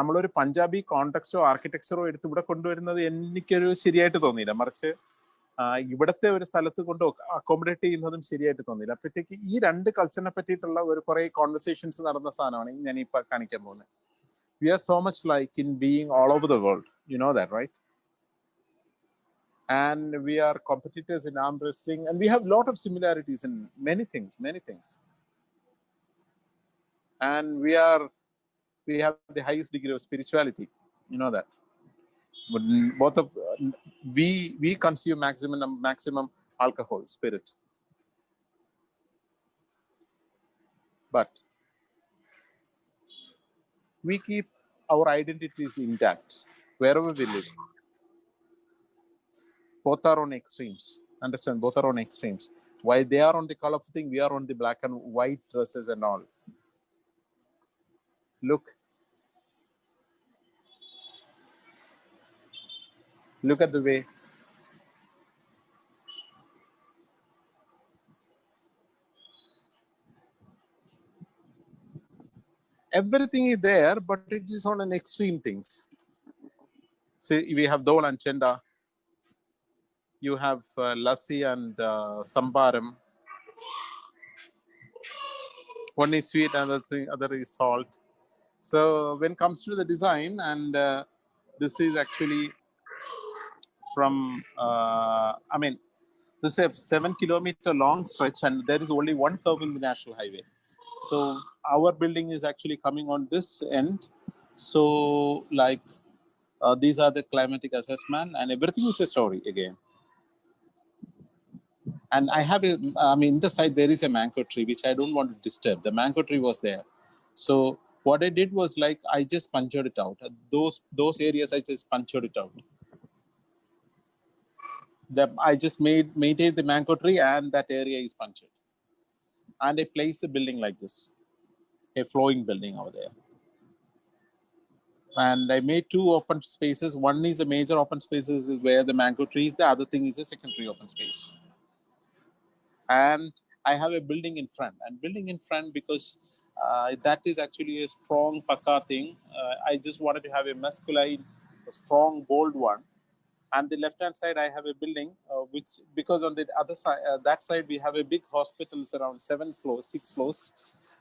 നമ്മളൊരു പഞ്ചാബി കോണ്ടെക്സ്റ്റോ ആർക്കിടെക്ചറോ എടുത്ത് ഇവിടെ കൊണ്ടുവരുന്നത് എനിക്കൊരു ശരിയായിട്ട് തോന്നിയില്ല. മറിച്ച് ഇവിടത്തെ ഒരു സ്ഥലത്ത് കൊണ്ട് അക്കോമഡേറ്റ് ചെയ്യുന്നതും ശരിയായിട്ട് തോന്നിയില്ല. അപ്പോഴത്തേക്ക് ഈ രണ്ട് കൾച്ചറിനെ പറ്റിയിട്ടുള്ള ഒരു കുറെ കോൺവെർസേഷൻസ് നടന്ന സാധനമാണ് ഞാൻ ഇപ്പൊ കാണിക്കാൻ പോകുന്നത്. We are so much like in being all over the world, you know that, right? And we are competitors in arm wrestling, and we have a lot of similarities in many things. And we have the highest degree of spirituality, you know that. But both of we consume maximum alcohol, spirit, but we keep our identities intact wherever we live. Both are on extremes. Understand? Both are on extremes. While they are on the colorful thing, we are on the black and white dresses and all. Look at the way everything is there, but it is on an extreme things. See, we have dol and chenda. You have lassi and sambaram. One is sweet, other is salt. So when it comes to the design, and this is actually from, I mean, this is a 7-kilometer long stretch, and there is only one curve in the national highway. So our building is actually coming on this end. So like these are the climatic assessment, and everything is a story again. And I have a, I mean, the side there is a mango tree which I don't want to disturb. The mango tree was there. So what I did was like I just punctured it out. Those areas I just punctured it out. I just maintained the mango tree, and that area is punctured. And I placed a building like this, a flowing building over there. And I made 2 open spaces. One is the major open spaces where the mango tree is. The other thing is a secondary open space. And I have a building in front. And building in front because that is actually a strong Paka thing. I just wanted to have a masculine, a strong, bold one. And the left-hand side, I have a building, which because on the other side, that side, we have a big hospitals around 7 floors, 6 floors.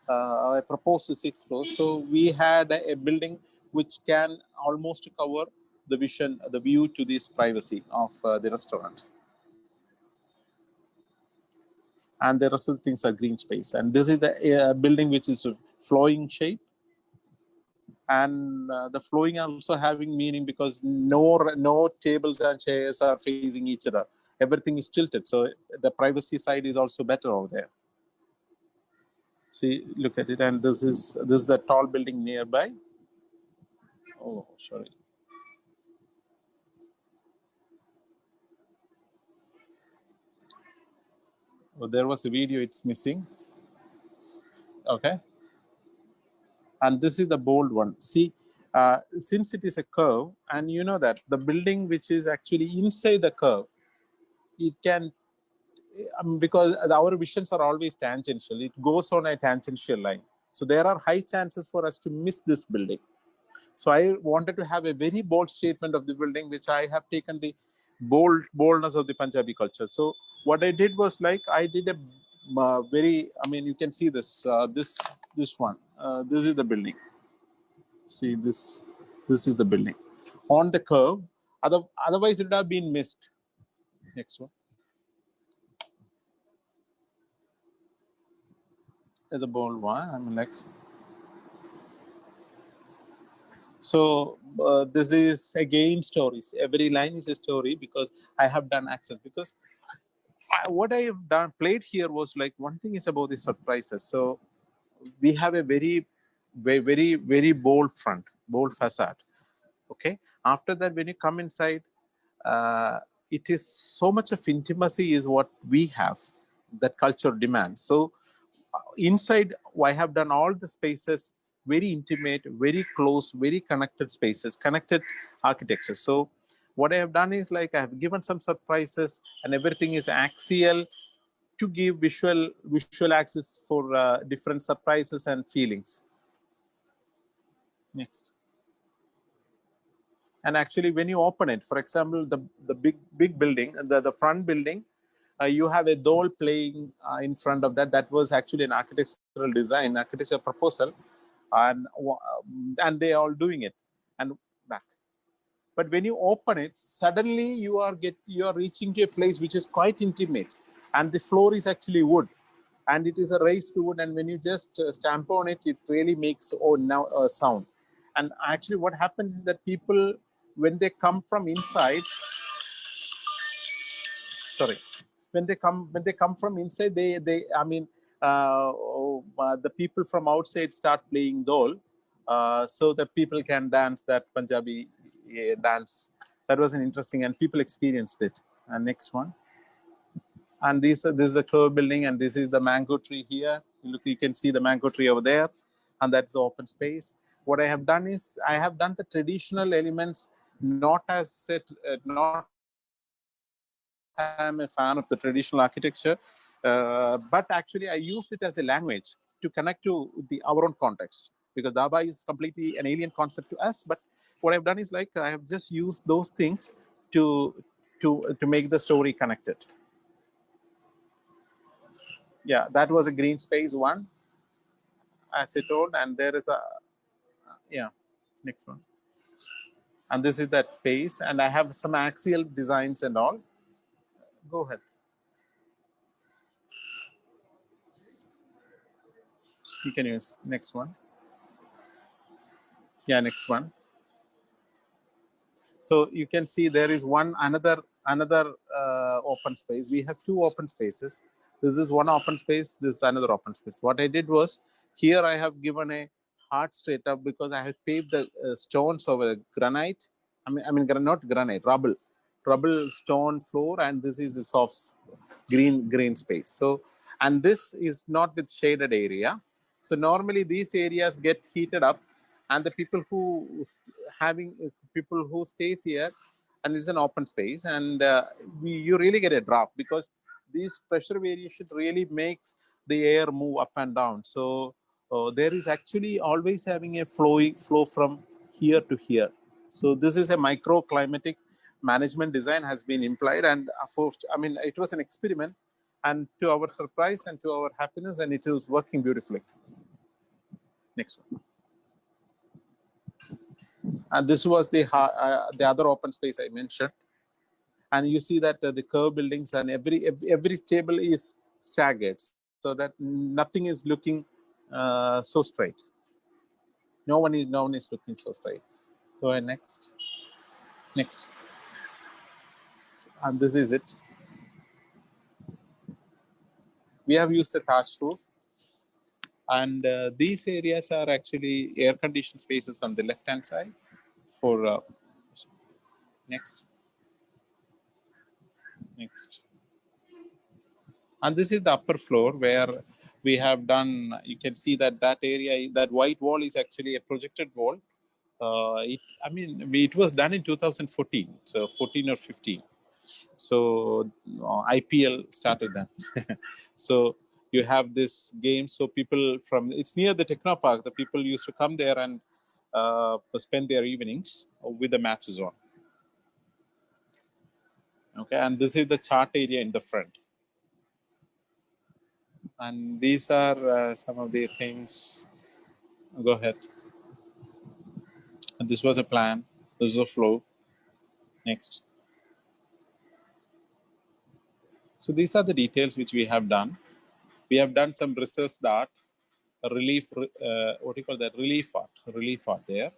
I proposed to 6 floors. So we had a building which can almost cover the vision, the view to this privacy of the restaurant. And the rest of the things are green space. And this is the building which is a flowing shape. And the flowing also having meaning because no tables and chairs are facing each other. Everything is tilted. So the privacy side is also better over there. See, look at it. And this is the tall building nearby. Oh, sorry. Oh, there was a video, it's missing. Okay. And this is the bold one. See, since it is a curve, and you know that the building which is actually inside the curve, it can, because our visions are always tangential, it goes on a tangential line. So there are high chances for us to miss this building. So I wanted to have a very bold statement of the building, which I have taken the boldness of the Punjabi culture. So what I did was like I did a very, I mean, you can see this this one. This is the building. See this is the building on the curve. Otherwise, it would have been missed. Next one. As a bold one, I mean like. So this is again stories. Every line is a story because I have done access. Because what I have done played here was like one thing is about the surprises. So we have a very bold front, bold facade. Okay. After that, when you come inside, it is so much of intimacy is what we have that culture demands. So inside, I have done all the spaces very intimate, very close, very connected spaces, connected architecture. So what I have done is like I have given some surprises, and everything is axial to give visual access for different surprises and feelings. Next. And actually, when you open it, for example, the big building, the front building, you have a dole playing in front of that. That was actually an architectural design, architectural proposal, and they are all doing it and back. But when you open it, suddenly you are reaching to a place which is quite intimate, and the floor is actually wood, and it is a raised wood. And when you just stamp on it, it really makes a sound. And actually, what happens is that people, when they come from inside, sorry, when they come from inside, they I mean, the people from outside start playing dole, so that people can dance that Punjabi dance. That was an interesting, and people experienced it. And next one. And this is a curve building, and this is the mango tree here. You can see the mango tree over there, and that's the open space. What I have done is I have done the traditional elements, not as not I'm a fan of the traditional architecture, but actually I used it as a language to connect to our own context, because Daba is completely an alien concept to us. But what I've done is like I have just used those things to make the story connected. Yeah, that was a green space one, as I told, and there is a Yeah, next one. And this is that space, and I have some axial designs and all. Go ahead. You can use next one. Yeah, next one. So you can see there is another open space. We have two open spaces. This is one open space. This is another open space. What I did was, here I have given a hard straight up because I have paved the stones over granite. Not granite, rubble stone floor, and this is a soft green space. So, and this is not with shaded area. So normally these areas get heated up, and the people who people who stays here, and it's an open space, and you really get a draft because these pressure variation really makes the air move up and down. So there is actually always having a flow from here to here. So this is a microclimatic management design has been implied, and it was an experiment, and to our surprise and to our happiness, and it was working beautifully. Next one. And this was the other open space I mentioned. And you see that the curve buildings and every table is staggered, so that nothing is looking so straight. No one is looking so straight. Go ahead, next. And this is it. We have used the thatched roof, and these areas are actually air conditioned spaces on the left hand side. For next. And this is the upper floor where we have done, you can see that area, that white wall is actually a projected wall. It was done in 2014, so 14 or 15. So IPL started then. So you have this game. So people it's near the Techno Park. The people used to come there and spend their evenings with the matches on. Okay, and this is the chart area in the front. And these are some of the things. Go ahead. And this was a plan. This is a flow. Next. So these are the details which we have done. We have done some research art, relief, what do you call that? Relief art there.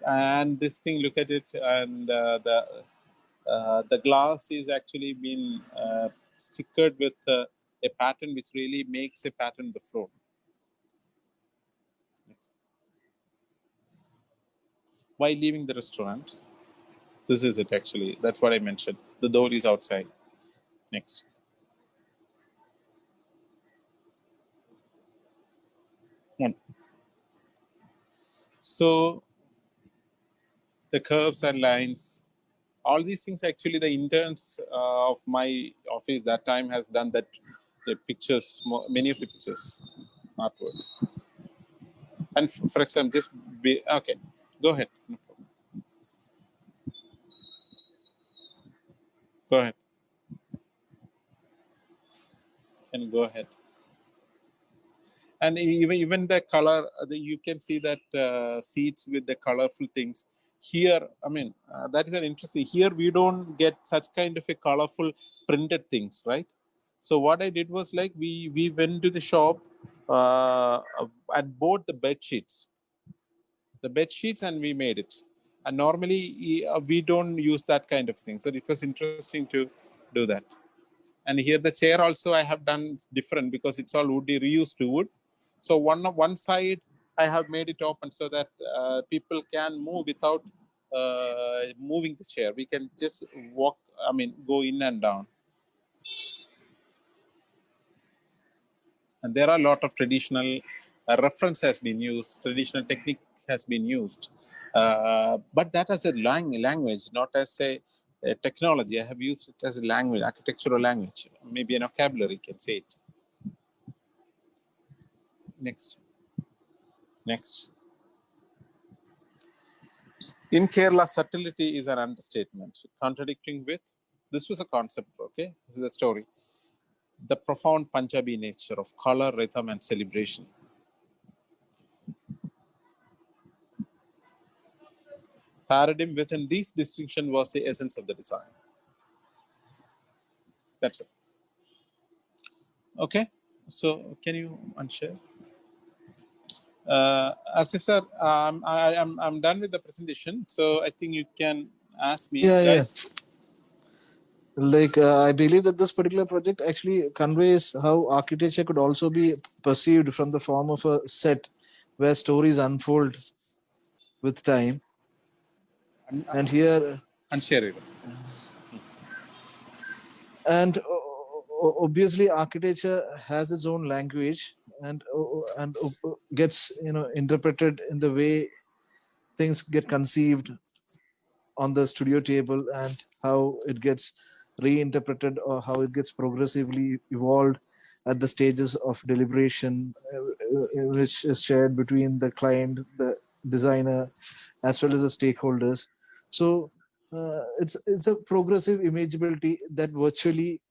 And this thing, look at it, and the glass is actually been stickered with a pattern which really makes a pattern in the floor. Next. While leaving the restaurant, this is it actually. That's what I mentioned. The door is outside. Next. One. So the curves and lines, all these things actually the interns of my office that time has done that. The pictures, many of the pictures, artwork. And for example, okay, go ahead. No problem. Go ahead. And go ahead. And even the color, you can see that seats with the colorful things. Here, that is an interesting. Here we don't get such kind of a colorful printed things, right? So what I did was like we went to the shop and bought the bed sheets, and we made it. And normally we don't use that kind of thing. So it was interesting to do that. And here the chair also I have done different because it's all wood, reused wood. So one side I have made it open so that people can move without moving the chair. We can just walk, go in and down. And there are a lot of traditional reference has been used, traditional technique has been used. But that as a language, not as a technology. I have used it as a language, architectural language, maybe a vocabulary, can say it. Next. In Kerala, subtlety is an understatement. Contradicting with, this was a concept, okay? This is a story. The profound Punjabi nature of color, rhythm, and celebration. Paradigm within these distinction was the essence of the design. That's it. Okay, so can you unshare? Asif sir, I'm done with the presentation, so I think you can ask me, Yeah. guys. Like I believe that this particular project actually conveys how architecture could also be perceived from the form of a set where stories unfold with time. And here, Unshare it. and obviously architecture has its own language, and gets interpreted in the way things get conceived on the studio table, and how it gets reinterpreted, or how it gets progressively evolved at the stages of deliberation, which is shared between the client, the designer, as well as the stakeholders. So it's a progressive imageability that virtually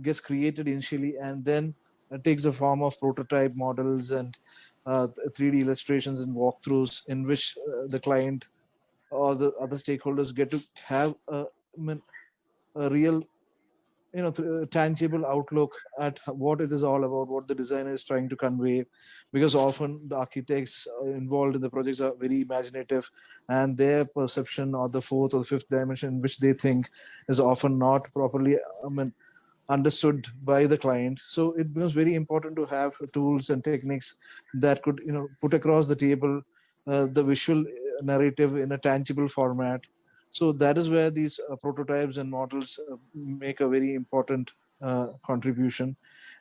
gets created initially, and then takes the form of prototype models and 3D illustrations and walkthroughs, in which the client or the other stakeholders get to have a real, tangible outlook at what it is all about, what the designer is trying to convey. Because often the architects involved in the projects are very imaginative, and their perception, or the fourth or fifth dimension which they think, is often not properly understood by the client. So it becomes very important to have tools and techniques that could put across the table the visual narrative in a tangible format. So that is where these prototypes and models make a very important contribution.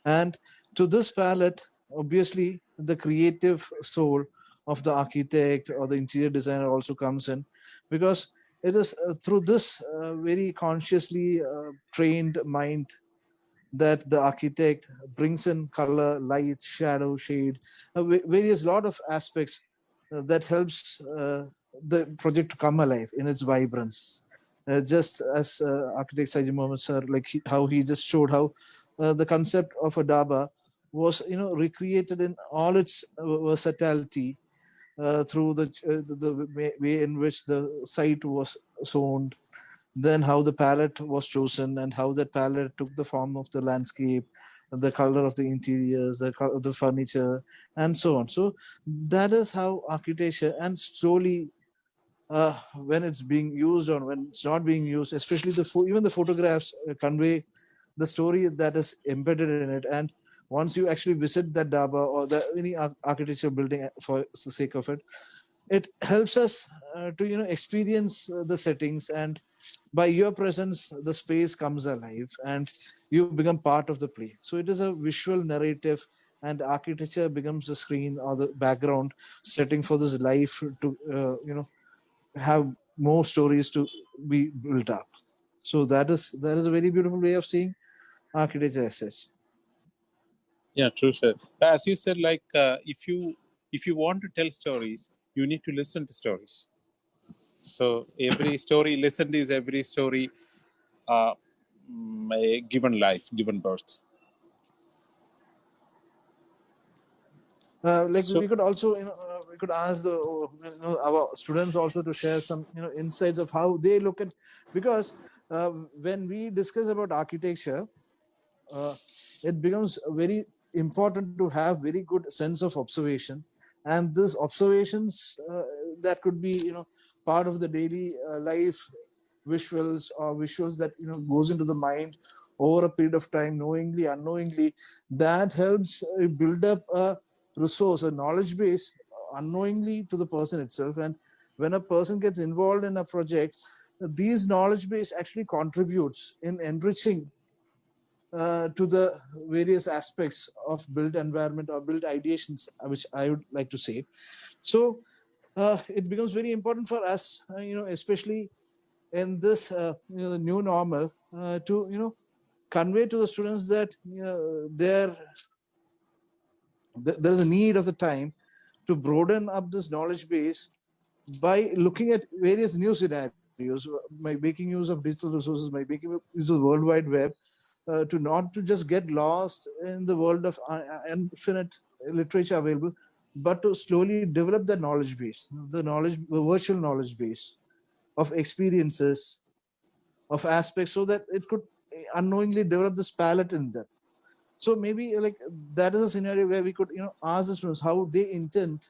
And to this palette, obviously the creative soul of the architect or the interior designer also comes in, because it is through this very consciously trained mind that the architect brings in color, light, shadow, shade, various lot of aspects that helps the project to come alive in its vibrance. Just as architect Saiju Mohamed sir, like how he just showed how the concept of a daba was recreated in all its versatility through the way in which the site was zoned, then how the palette was chosen, and how that palette took the form of the landscape, the color of the interiors, the furniture, and so on. So that is how architecture, and slowly when it's being used or when it's not being used, especially even the photographs convey the story that is embedded in it. And once you actually visit that daba or any architecture building for the sake of it, it helps us to experience the settings, and by your presence the space comes alive and you become part of the play. So it is a visual narrative, and architecture becomes the screen or the background setting for this life to have more stories to be built up. So that is a very beautiful way of seeing architecture as such. Yeah, true, sir. As you said, like if you want to tell stories, you need to listen to stories. So every story listened is every story a given life, given birth. Like So we could also we could ask the our students also to share some insights of how they look at, because when we discuss about architecture, uh, it becomes very important to have very good sense of observation. And these observations that could be part of the daily life visuals, or visuals that goes into the mind over a period of time, knowingly unknowingly, that helps build up a resource, a knowledge base, unknowingly to the person itself. And when a person gets involved in a project, these knowledge base actually contributes in enriching to the various aspects of built environment or built ideations, which I would like to say. So it becomes very important for us, especially in this the new normal, to convey to the students that there is a need of the time to broaden up this knowledge base by looking at various new scenarios, by making use of digital resources, by making use of the World Wide Web, to not to just get lost in the world of infinite literature available, but to slowly develop the knowledge base, the virtual knowledge base. of experiences, of aspects, so that it could unknowingly develop this palette in them. So maybe like that is a scenario where we could ask the students how they intend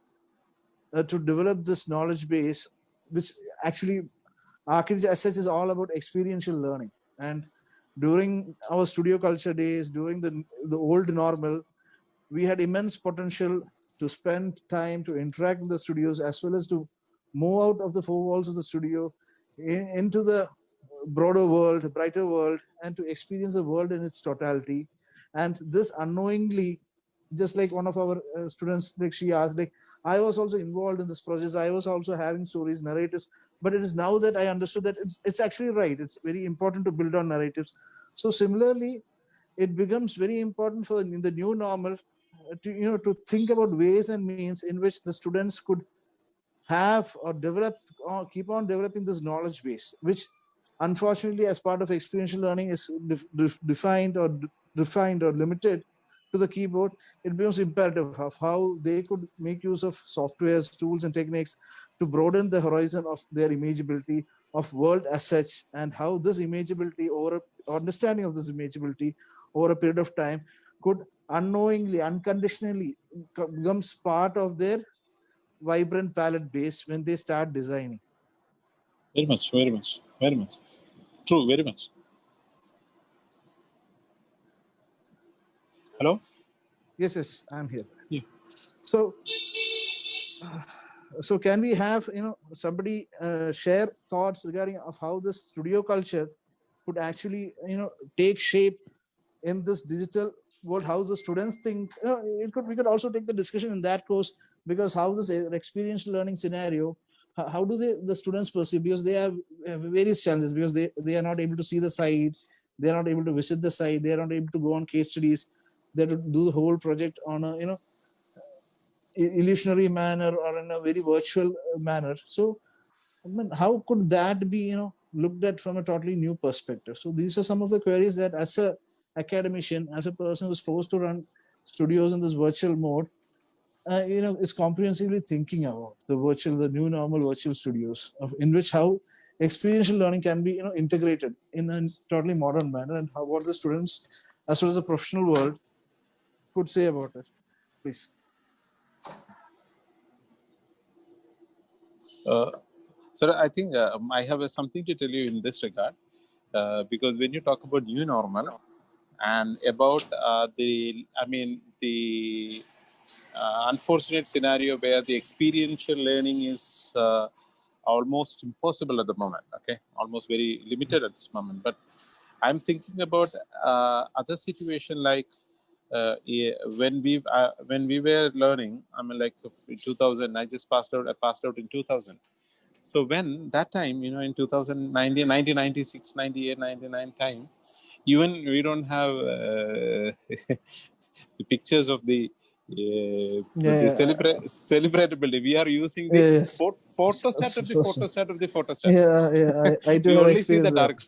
to develop this knowledge base, which actually architecture as such is all about experiential learning. And during our studio culture days, during the old normal, we had immense potential to spend time to interact with the studios, as well as to move out of the four walls of the studio into the broader world, brighter world, and to experience the world in its totality. And this unknowingly, just like one of our students, like she asked, like I was also involved in this process, I was also having stories, narratives, but it is now that I understood that it's actually right, it's very important to build on narratives. So similarly, it becomes very important for in the new normal to think about ways and means in which the students could have or develop or keep on developing this knowledge base, which unfortunately as part of experiential learning is defined or defined or limited to the keyboard. It becomes imperative of how they could make use of softwares, tools, and techniques to broaden the horizon of their imageability of world as such, and how this imageability or understanding of this imageability over a period of time could unknowingly, unconditionally becomes part of their vibrant palette base when they start designing. Very much, very much, very much. True, very much. Hello? Yes, I'm here. Yeah. So can we have somebody share thoughts regarding of how this studio culture could actually take shape in this digital world, how the students think we could also take the discussion in that course, because how this experiential learning scenario, how do the students perceive, because they have various challenges, because they are not able to see the site, they are not able to visit the site, they are not able to go on case studies, they have to do the whole project on a illusionary manner or in a very virtual manner. So I mean, how could that be looked at from a totally new perspective? So these are some of the queries that as a academician, as a person who's forced to run studios in this virtual mode, is comprehensively thinking about the new normal virtual studios, in which how experiential learning can be integrated in a totally modern manner, and how what the students as well as the professional world could say about it. Please. Sir, I think I have something to tell you in this regard, because when you talk about new normal and about the unfortunate scenario where the experiential learning is almost impossible at the moment, okay, almost very limited at this moment. But I'm thinking about other situation like when we were learning. I mean, like in 2000, I just passed out. I passed out in 2000. So when that time, in 2019, 1996, 98, 99 time, even we don't have the pictures of the celebratability. We are using the photostat of the photostat of the photostat. I do we have only see the experience dark.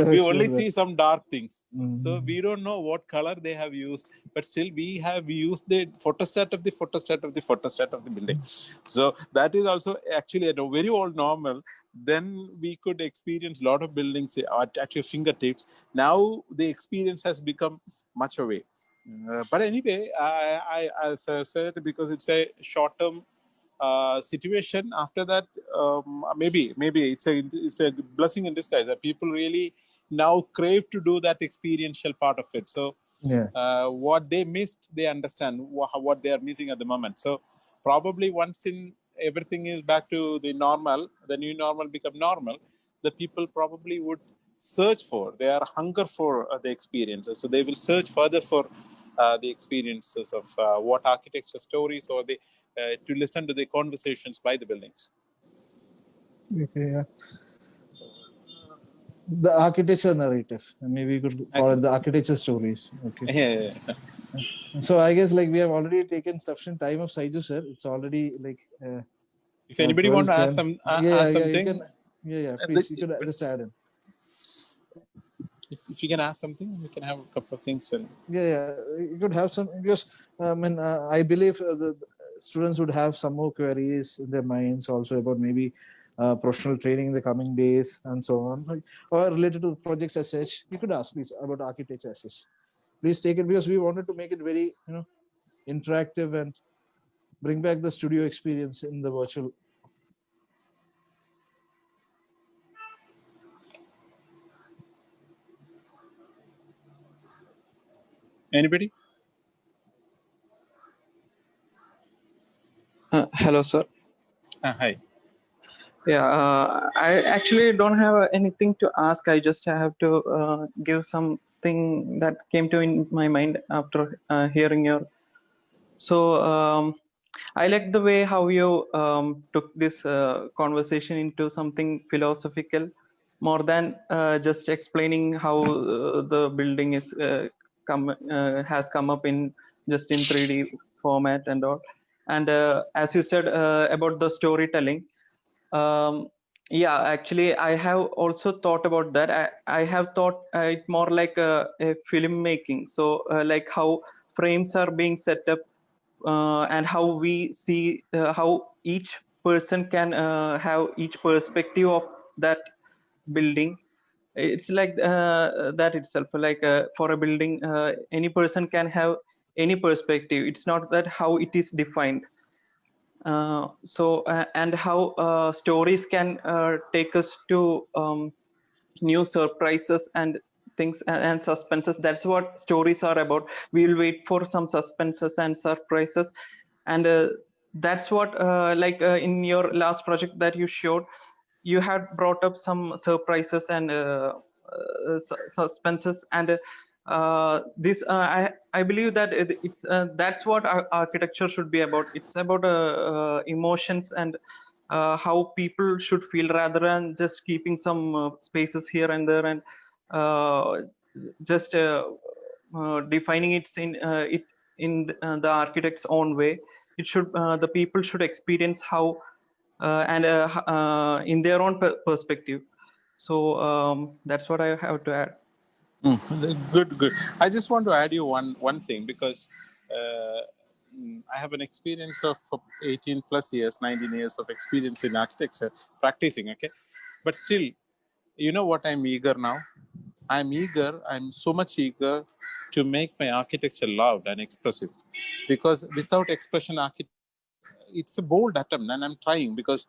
we only see some dark things. So Mm. we don't know what color they have used, but still we have used the photostat of the photostat of the photostat of the building. So that is also actually at a very old normal. Then we could experience a lot of buildings at your fingertips. Now the experience has become much away. But anyway, I as I said, because it's a short-term situation. After that, maybe it's a blessing in disguise that people really now crave to do that experiential part of it. So what they missed, they understand what they are missing at the moment. So probably once in everything is back to the normal, the new normal become normal, the people probably would search for, they are hunger for the experiences. So they will search further for the experiences of what architecture stories or the to listen to the conversations by the buildings. Okay, yeah. The architecture narrative, maybe we could call it the architecture stories. Okay. So I guess like we have already taken sufficient time of Saiju sir. It's already like if anybody want to ask some ask something, please, you could just add in. If you can ask something, we can have a couple of things. And you could have some, because I believe the students would have some more queries in their minds also about maybe professional training in the coming days and so on, or related to projects as such, you could ask please about architecture as such. Please take it, because we wanted to make it very interactive and bring back the studio experience in the virtual. Anybody? Hello, sir. Hi. Yeah, I actually don't have anything to ask. I just have to give something that came to in my mind after hearing your. So I like the way how you took this conversation into something philosophical, more than just explaining how the building is has come up in just in 3D format and all. And as you said about the storytelling. Yeah, actually I have also thought about that. I have thought it more like a filmmaking. So like how frames are being set up, and how we see how each person can have each perspective of that building. It's like that itself, like for a building, any person can have any perspective. It's not that how it is defined. And how stories can take us to new surprises and things and suspenses. That's what stories are about. We'll wait for some suspenses and surprises, and that's what in your last project that you showed, you had brought up some surprises and suspenses, and this I believe that it's that's what architecture should be about. It's about emotions and how people should feel, rather than just keeping some spaces here and there and just defining it in the architect's own way. It should the people should experience how and in their own perspective. So that's what I have to add. Good. I just want to add you one thing, because I have an experience of 18 plus years, 19 years of experience in architecture, practicing. Okay, but still, you know what I'm eager now? I'm so much eager to make my architecture loud and expressive, because without expression, it's a bold attempt, and I'm trying, because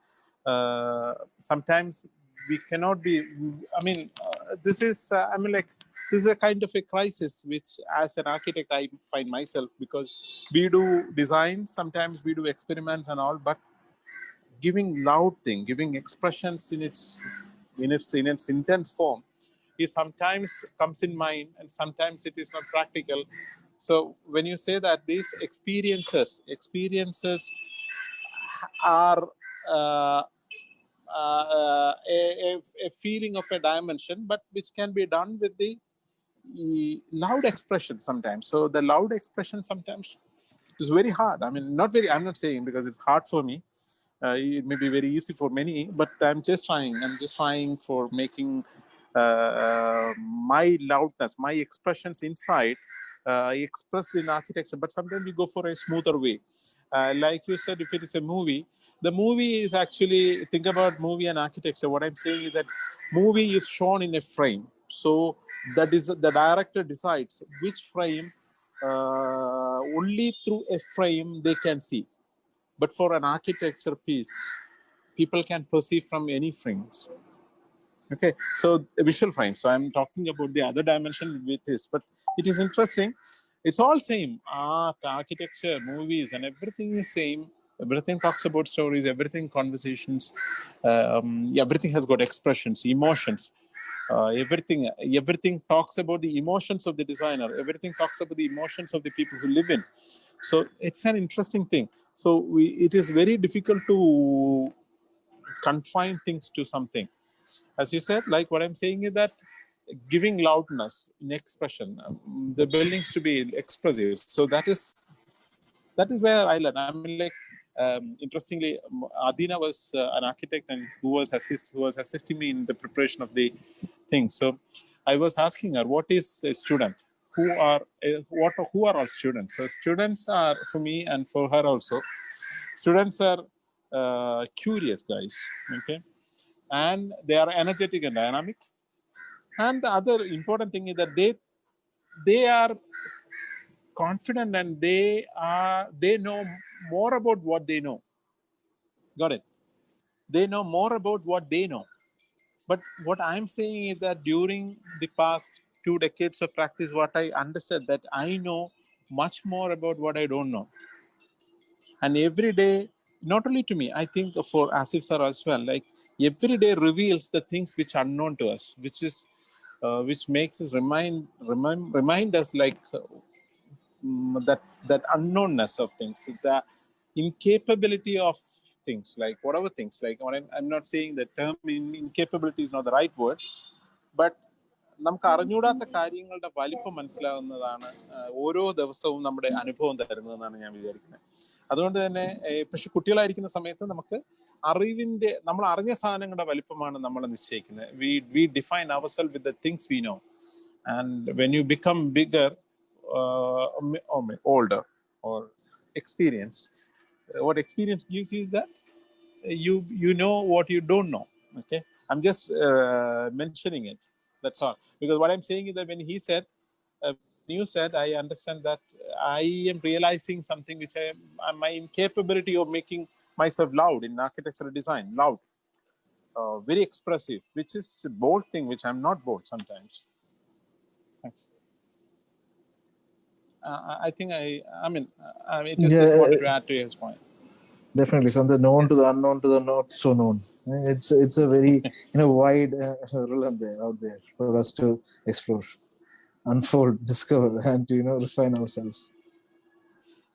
sometimes we cannot be. I mean, this is. This is a kind of a crisis which, as an architect, I find myself, because we do design, sometimes we do experiments and all, but giving loud thing, giving expressions in its intense form, is sometimes comes in mind, and sometimes it is not practical. So when you say that these experiences are a feeling of a dimension, but which can be done with the loud expression sometimes. So the loud expression sometimes is very hard. I mean, not very. I'm not saying because it's hard for me. It may be very easy for many, but I'm just trying. I'm just trying for making my loudness, my expressions inside expressed in architecture. But sometimes we go for a smoother way. Like you said, if it is a movie, the movie is actually, think about movie and architecture. What I'm saying is that movie is shown in a frame. So that is the director decides which frame, only through a frame they can see. But for an architecture piece, people can perceive from any frames. Okay, so visual frame. So I'm talking about the other dimension with this, but it is interesting. It's all same. Art, architecture, movies, and everything is same. Everything talks about stories. Everything conversations. Everything has got expressions, emotions. Everything talks about the emotions of the designer. Everything talks about the emotions of the people who live in. So it's an interesting thing. So it is very difficult to confine things to something. As you said, like what I'm saying is that giving loudness in expression, the buildings to be expressive. So that is where I learned. I mean, like, interestingly, Adina was an architect, and who was assisting me in the preparation of the thing. So I was asking her, what is a student? Who are all students? So students are, for me and for her also, students are curious guys. Okay, and they are energetic and dynamic. And the other important thing is that they are confident and they know more about what they know. Got it? They know more about what they know. But what I'm saying is that during the past 2 decades of practice, what I understood that I know much more about what I don't know. And every day, not only to me, I think for Asif sir as well, like every day reveals the things which are unknown to us, which makes us remind us like that unknownness of things, the incapability of things, like whatever things, like I'm not saying the term incapability is not the right word, but നമുക്ക് അറിഞ്ഞൂടാത്ത കാര്യങ്ങളുടെ വലിപ്പം മനസ്സിലാകുന്നതാണ് ഓരോ ദിവസവും നമ്മുടെ അനുഭവം തരുന്നതെന്നാണ് ഞാൻ വിചാരിക്കുന്നത്. അതുകൊണ്ട് തന്നെ പക്ഷെ കുട്ടികളായിരിക്കുന്ന സമയത്ത് നമുക്ക് നമ്മൾ അറിഞ്ഞ സാധനങ്ങളുടെ വലിപ്പമാണ് നമ്മൾ നിശ്ചയിക്കുന്നത്. We define ourselves with the things we know, and when you become bigger, older or experienced, what experience gives you is that you know what you don't know. Okay, I'm just mentioning it, that's all. Because what I'm saying is that when you said, I understand that I am realizing something which my incapability of making myself loud in architectural design, loud, very expressive, which is a bold thing, which I'm not bold sometimes. Thanks. I think it is just wanted to add to his point. Definitely, from the known to the unknown to the not so known. It's a very wide realm out there for us to explore, unfold, discover, and to refine ourselves.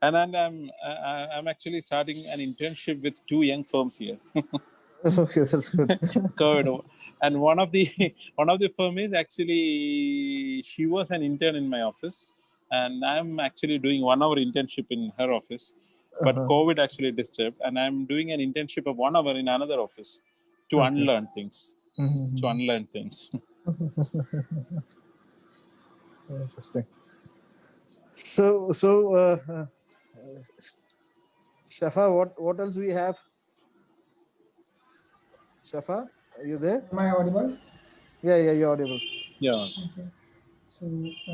And I'm actually starting an internship with 2 young firms here. Okay, that's good. And one of the firm is actually, she was an intern in my office, and I'm actually doing 1 hour internship in her office. But COVID actually disturbed, and I'm doing an internship of 1 hour in another office to unlearn things. To unlearn things. Interesting. So Shafa, what else we have? Shafa, are you there? Am I audible? Yeah, you're audible. Yeah. Okay. So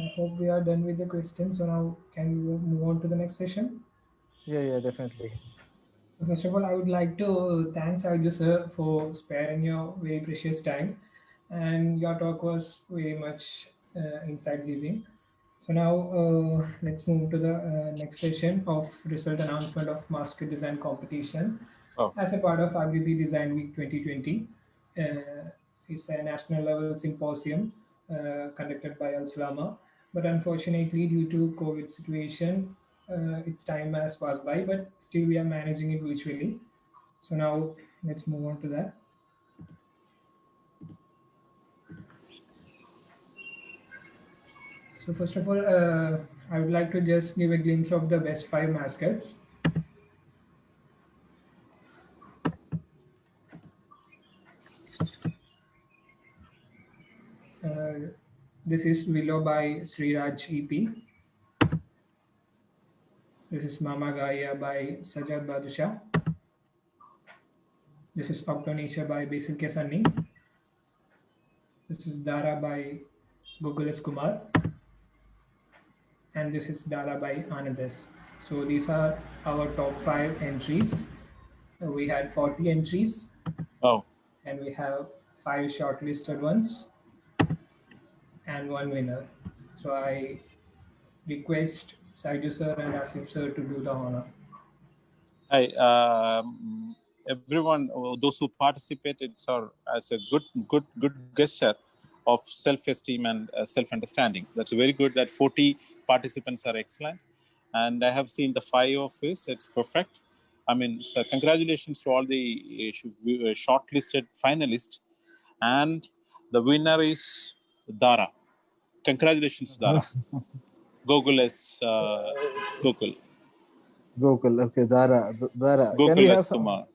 I hope we are done with the questions. So now can we move on to the next session? Yeah, definitely. First of all, I would like to thank Saiju sir for sparing your very precious time, and your talk was very much insight giving. So now let's move to the next session of result announcement of Master Design Competition as a part of IBD Design Week 2020. It's a national level symposium conducted by Al Salama, but unfortunately due to COVID situation, its time has passed by, but still we are managing it virtually. So now let's move on to that. So first of all, I would like to just give a glimpse of the best 5 mascots. This is Willow by Sriraj EP. This is Mama Gaia by Sajad Badusha. This is Octonacia by Basil Kesani. This is Dara by Gokulas Kumar. And this is Dara by Anandas. So these are our top 5 entries. We had 40 entries. Oh. And we have 5 shortlisted ones and 1 winner. So I request Saiju sir and Asif sir to do the honor. Hi, everyone, those who participated, as a good gesture of self-esteem and self-understanding. That's very good. That 40 participants are excellent, and I have seen the 5 of this. It's perfect. I mean, so congratulations to all the shortlisted finalists, and the winner is Dara. Congratulations, Dara. Gokul is Gokul. Gokul, okay, Dara. Can we have some?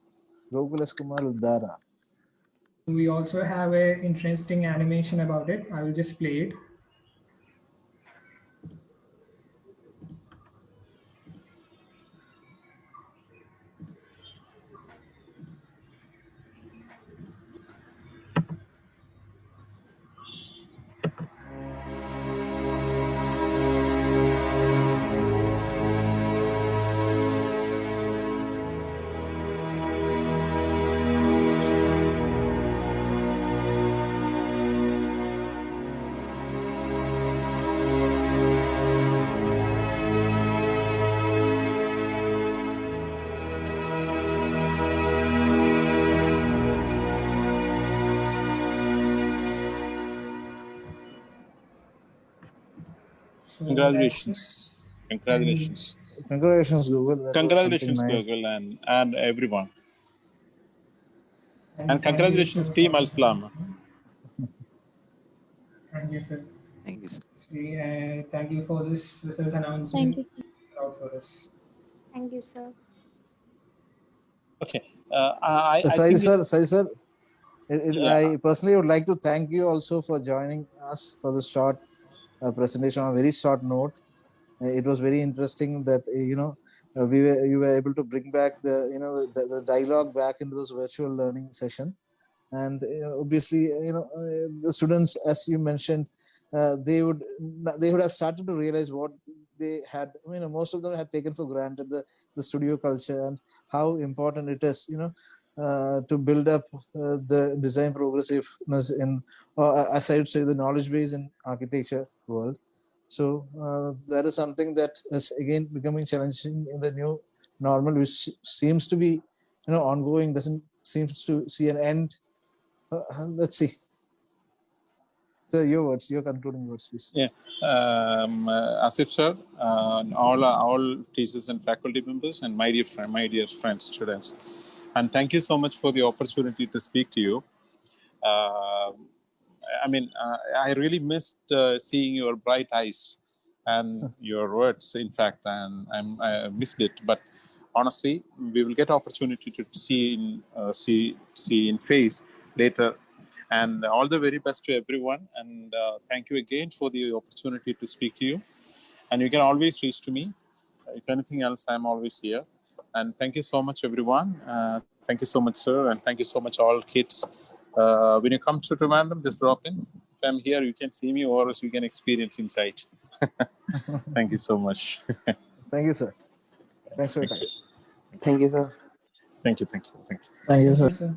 Gokulas Kumar with Dara. We also have an interesting animation about it. I will just play it. So Congratulations. Congratulations. Congratulations, Google. That was something Congratulations, nice. Google, and everyone. and And thank you so congratulations, much for Team Al this Salam. announcement. Thank you, sir. Thank you, sir. Actually, thank you for this result Thank announcement. you, sir. It's out for us. Thank you, sir. Okay. I Sai think sir, Sai sir, yeah. I personally would like to thank you also for joining us for this short presentation on a very short note. It was very interesting that you were able to bring back the dialogue back into this virtual learning session, and obviously the students, as you mentioned, they would have started to realize what they had. Most of them had taken for granted the studio culture and how important it is, to build up the design progressiveness in, as I would say, the knowledge base in architecture world. So that is something that is again becoming challenging in the new normal, which seems to be ongoing, doesn't seems to see an end. Let's see. So your concluding words, please. Yeah, Asif sir, all teachers and faculty members, and my dear friends, students, and thank you so much for the opportunity to speak to you. I really missed seeing your bright eyes and your words, in fact, and I missed it. But honestly, we will get opportunity to see in face later. And all the very best to everyone. And thank you again for the opportunity to speak to you. And you can always reach to me. If anything else, I'm always here. And thank you so much, everyone. Thank you so much, sir. And thank you so much, all kids. When you come to Trivandrum, just drop in. If I'm here, you can see me, or else you can experience inside. Thank you so much. Thank you, sir. Thanks for your time. Thank you, sir. Thank you. Thank you, sir.